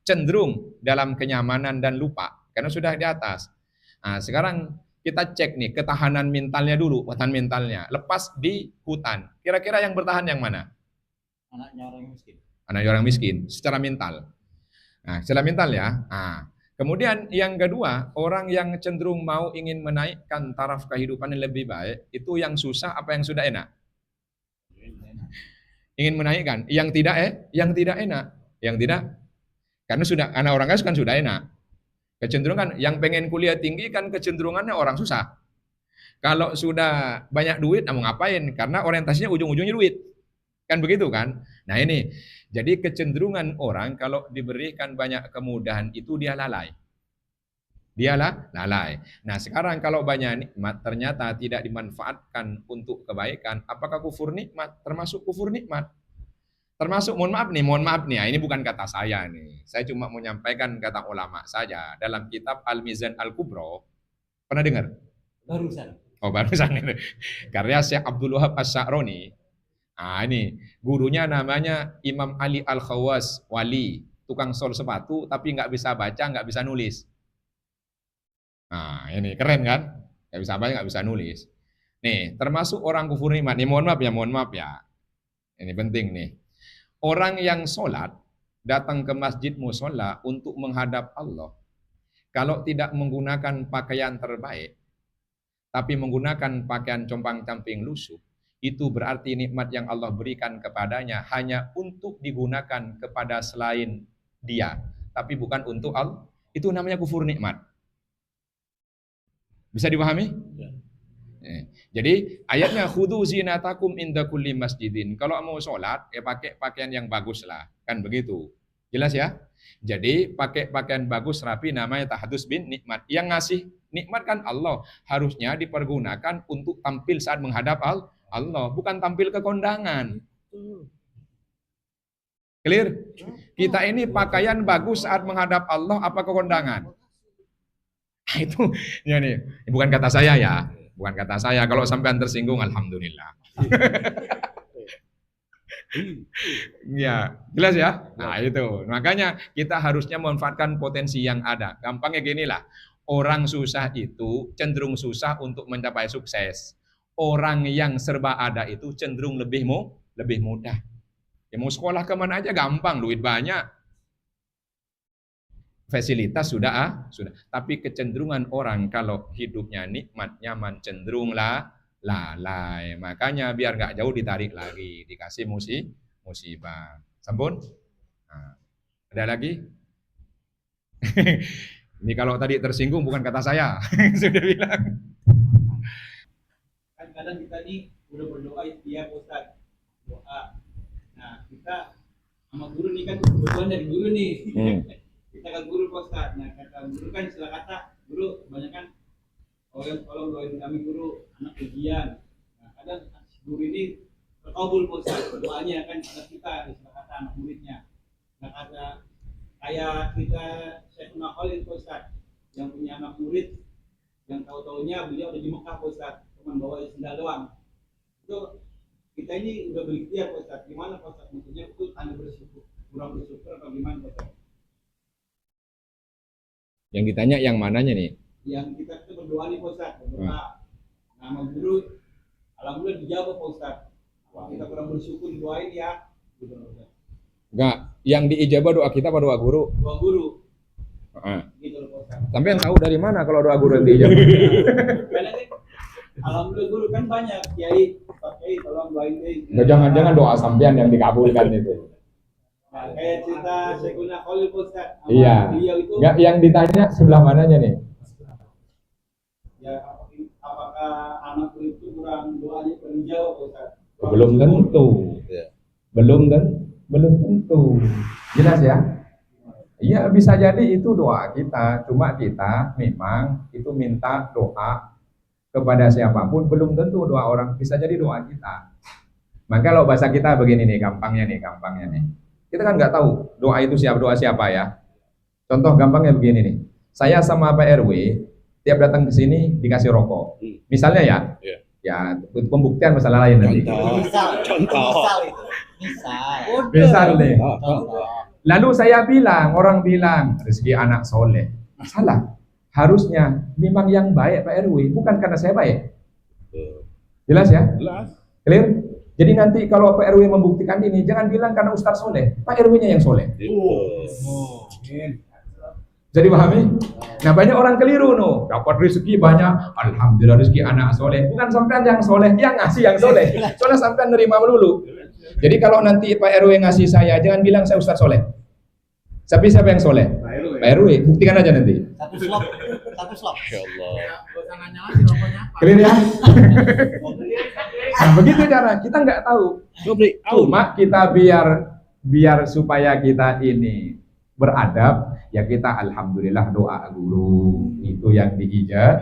cenderung dalam kenyamanan dan lupa karena sudah di atas. Sekarang kita cek nih ketahanan mentalnya dulu, ketahanan mentalnya. Lepas di hutan, kira-kira yang bertahan yang mana? Anaknya orang miskin. Anak orang miskin secara mental. Nah, secara mental ya. Kemudian yang kedua, orang yang cenderung mau ingin menaikkan taraf kehidupan yang lebih baik, itu yang susah apa yang sudah enak? Ingin menaikkan. Yang tidak enak. Yang tidak, karena sudah anak orang kaya kan sudah enak. Kecenderungan yang pengen kuliah tinggi kan kecenderungannya orang susah. Kalau sudah banyak duit, mau ngapain? Karena orientasinya ujung-ujungnya duit. Kan begitu kan? Nah ini, jadi kecenderungan orang kalau diberikan banyak kemudahan itu dia lalai. Dia lalai. Nah sekarang kalau banyak nikmat ternyata tidak dimanfaatkan untuk kebaikan, apakah kufur nikmat? Termasuk kufur nikmat. Termasuk, mohon maaf nih, ini bukan kata saya nih. Saya cuma menyampaikan kata ulama saja. Dalam kitab Al-Mizan Al-Kubro, pernah dengar? Barusan. Oh barusan ini. Karya Syekh Abdul Wahab As-Sa'roni. Ini gurunya namanya Imam Ali Al-Khawas Wali, tukang sol sepatu tapi nggak bisa baca, nggak bisa nulis. Ini keren kan? Nggak bisa baca, nggak bisa nulis. Nih, termasuk orang kufur nikmat. Nih mohon maaf ya. Ini penting nih. Orang yang sholat datang ke masjid musola untuk menghadap Allah, Kalau tidak menggunakan pakaian terbaik, tapi menggunakan pakaian compang-camping lusuh, itu berarti nikmat yang Allah berikan kepadanya hanya untuk digunakan kepada selain dia, tapi bukan untuk Allah. Itu namanya kufur nikmat. Bisa dipahami? Jadi ayatnya khudhu zinatakum inda kulli masjidin. Kalau mau sholat, ya pakai pakaian yang bagus lah, kan begitu. Jelas ya? Jadi pakai pakaian bagus rapi namanya tahaddus bin nikmat. Yang ngasih nikmat kan Allah, harusnya dipergunakan untuk tampil saat menghadap Allah, bukan tampil ke kondangan. Clear? Kita ini pakaian bagus saat menghadap Allah apa ke kondangan? Itu ya nih, bukan kata saya ya. Bukan kata saya, kalau sampean tersinggung alhamdulillah. Ya, jelas ya? Nah, itu. Makanya kita harusnya memanfaatkan potensi yang ada. Gampangnya gini lah. Orang susah itu cenderung susah untuk mencapai sukses. Orang yang serba ada itu cenderung lebih mudah. Ya mau sekolah kemana aja gampang, duit banyak. Fasilitas sudah. Tapi kecenderungan orang kalau hidupnya nikmat, nyaman, cenderung lalai. Makanya biar nggak jauh ditarik lagi, dikasih musibah. Sampun? Nah, ada lagi? Ini kalau tadi tersinggung bukan kata saya, sudah bilang. Kan kadang kita nih udah berdoa ya Ustaz, doa. Nah kita sama guru nih kan kebetulan dari guru nih. Kita kan guru Ustaz. Nah kata guru kan istilah kata guru kebanyakan tolong doain kami guru anak ujian. Nah kadang guru ini terkabul Ustaz doanya kan anak kita istilah kata anak muridnya. Nah kata kayak kita Syekhuna Khalil Ustaz yang punya anak murid yang tahu-taunya beliau ada di Mekah Ustaz, cuma bawa sendal doang. Itu kita ini udah berikhtiar Ustaz. Gimana Ustaz? Maksudnya itu Anda bersyukur, kurang bersyukur atau gimana Ustaz? Yang ditanya yang mananya nih? Yang kita itu berdoa nih Ustaz, berdoa. Nama guru alhamdulillah dijawab Ustaz. Wah, kita kurang bersyukur doain ya. Gitu Ustaz. Enggak, yang diijabah doa kita apa doa guru? Doa guru. Gitu loh Ustaz. Sampai yang tahu dari mana kalau doa guru yang diijabah? Karena kan alhamdulillah guru kan banyak kiai, Pak Kiai tolong doain deh. Jangan-jangan doa sampean yang dikabulkan itu. Nah, kayak cerita Syekhuna Khalil Ustaz. Iya. Beliau itu Enggak, yang ditanya sebelah mananya nih? ya apakah anak itu kurang doanya kurang jauh Ustaz? Belum tentu. Belum tentu. Jelas ya? Iya bisa jadi itu doa kita. Cuma kita memang itu minta doa kepada siapapun. Belum tentu doa orang. Bisa jadi doa kita. Maka kalau bahasa kita begini nih, gampangnya nih. Kita kan nggak tahu doa itu doa siapa ya. Contoh gampangnya begini nih. Saya sama Pak RW tiap datang ke sini dikasih rokok. Misalnya ya. Ya, pembuktian masalah lain nanti. Misal nih. Lalu orang bilang rezeki anak soleh. Salah. Harusnya memang yang baik Pak RW, bukan karena saya baik. Jelas ya? Jelas. Clear? Jadi nanti kalau Pak RW membuktikan ini, jangan bilang karena Ustaz soleh, Pak RW-nya yang soleh. Jadi pahami? Nah banyak orang keliru dapat rezeki banyak, alhamdulillah rezeki anak soleh. Bukan sampean yang soleh, yang ngasih yang soleh. Soalnya sampean nerima melulu. Jadi kalau nanti Pak RW ngasih saya, jangan bilang saya Ustaz soleh. Tapi siapa yang soleh? Pak RW. Buktikan aja nanti. Satu slot. Insyaallah. Clear ya? Nah begitu cara, kita nggak tahu. Cuma kita biar supaya kita ini beradab, ya kita alhamdulillah doa guru itu yang diijabah.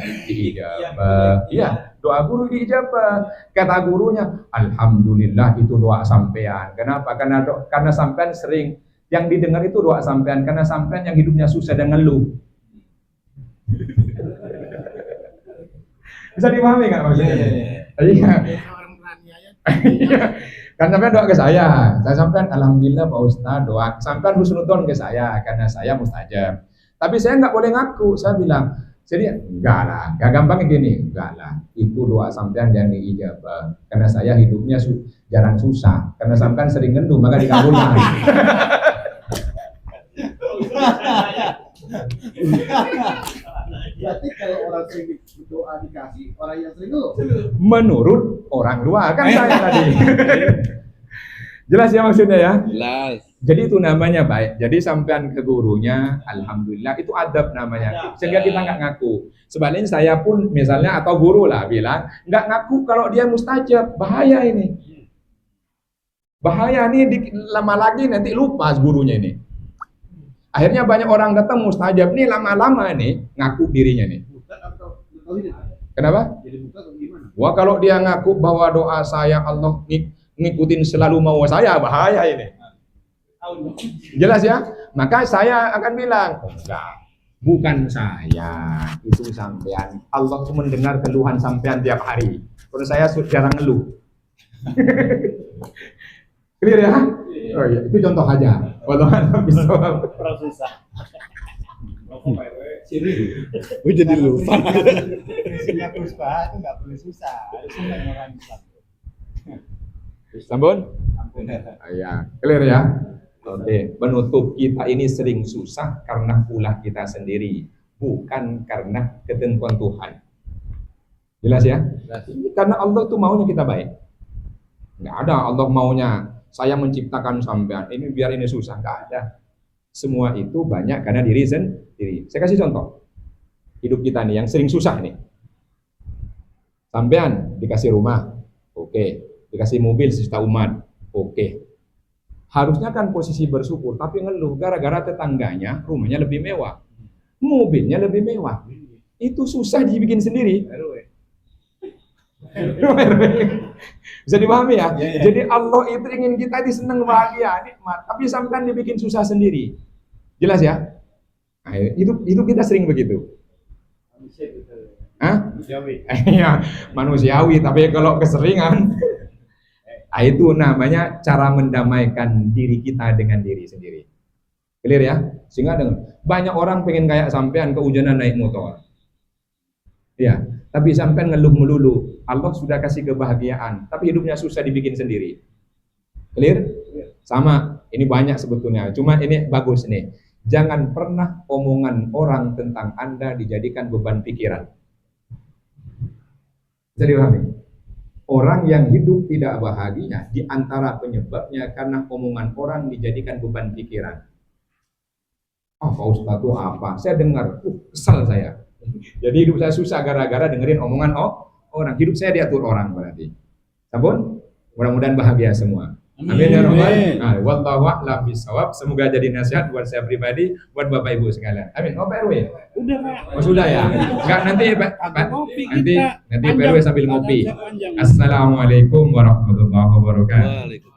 Iya, doa guru diijabah. Kata gurunya, alhamdulillah itu doa sampean. Kenapa? Karena sampean sering yang didengar itu doa sampean, karena sampean yang hidupnya susah dan ngeluh. Bisa dipahami nggak maksudnya? Iya. Kan sampean doa ke saya sampean alhamdulillah Pak Ustaz doa, sampean husnudzon ke saya karena saya mustajab. Tapi saya nggak boleh ngaku, saya bilang, jadi enggak lah, gak gampang gini, enggak lah, itu doa sampean yang diijabah, karena saya hidupnya jarang susah, karena sampean sering ngeluh maka dikabulkan. Berarti kalau orang sering berdoa dikasih, orang yang sering ngeluh. Menurut orang luar kan saya tadi. Jelas ya maksudnya ya? Jelas. Jadi itu namanya baik. Jadi sampean ke gurunya, alhamdulillah itu adab namanya. Sehingga kita nggak ngaku. Sebaliknya saya pun misalnya atau guru lah bilang nggak ngaku kalau dia mustajab, bahaya ini. Bahaya nih, lama lagi nanti lupa gurunya ini. Akhirnya banyak orang datang mustajab nih lama-lama nih ngaku dirinya nih. Bukan atau tauhid. Kenapa? Jadi bukan atau gimana? Wah kalau dia ngaku bahwa doa saya Allah ngikutin selalu mau saya, bahaya ini. Jelas ya? Maka saya akan bilang, enggak, bukan saya, itu sampean. Allah tuh mendengar keluhan sampean tiap hari. Kalau saya jarang ngeluh. Clear ya? Oh iya, itu contoh aja. Wallahualam bishawab. Gue jadi lupa. Prinsipnya Puspa itu nggak perlu susah, harus senang orang Islam. Sampun? Ya, clear ya? Oke, menutup kita ini sering susah karena ulah kita sendiri, bukan karena ketentuan Tuhan. Jelas ya? Karena Allah tuh maunya kita baik. Nggak ada Allah maunya saya menciptakan sampean ini biar ini susah, nggak ada. Semua itu banyak karena diri sendiri. Saya kasih contoh. Hidup kita nih yang sering susah nih. Sampean dikasih rumah, oke. Dikasih mobil sejuta umat, oke. Harusnya kan posisi bersyukur, tapi ngeluh gara-gara tetangganya rumahnya lebih mewah, mobilnya lebih mewah. Itu susah dibikin sendiri. Bisa dipahami ya? Jadi Allah itu ingin kita senang, bahagia, nikmat, tapi sampai dibikin susah sendiri. Jelas ya? Nah, itu kita sering begitu. Hah? Iya, manusiawi, tapi kalau keseringan itu namanya cara mendamaikan diri kita dengan diri sendiri. Clear ya? Sehingga banyak orang pengen kayak sampean kehujanan naik motor. Ya, tapi sampean ngeluh melulu. Allah sudah kasih kebahagiaan, tapi hidupnya susah dibikin sendiri. Clear? Sama, ini banyak sebetulnya. Cuma ini bagus nih. Jangan pernah omongan orang tentang Anda dijadikan beban pikiran. Bisa dipahami? Orang yang hidup tidak bahagia di antara penyebabnya karena omongan orang dijadikan beban pikiran. Oh, Pak Ustadz itu apa? Saya dengar, kesal saya. Jadi hidup saya susah gara-gara dengerin omongan orang. Hidup saya diatur orang berarti. Sabun, mudah-mudahan bahagia semua. Amin ya rabbal alamin. Wallahu a'lam bishawab. Semoga jadi nasihat buat saya pribadi, buat Bapak Ibu sekalian. Amin. Oh, Pak RW. Udah, Pak. Oh, sudah ya. Enggak nanti Pak. Nanti Pak RW sambil ngopi. Panjang. Assalamualaikum warahmatullahi wabarakatuh. Waalaikumsalam.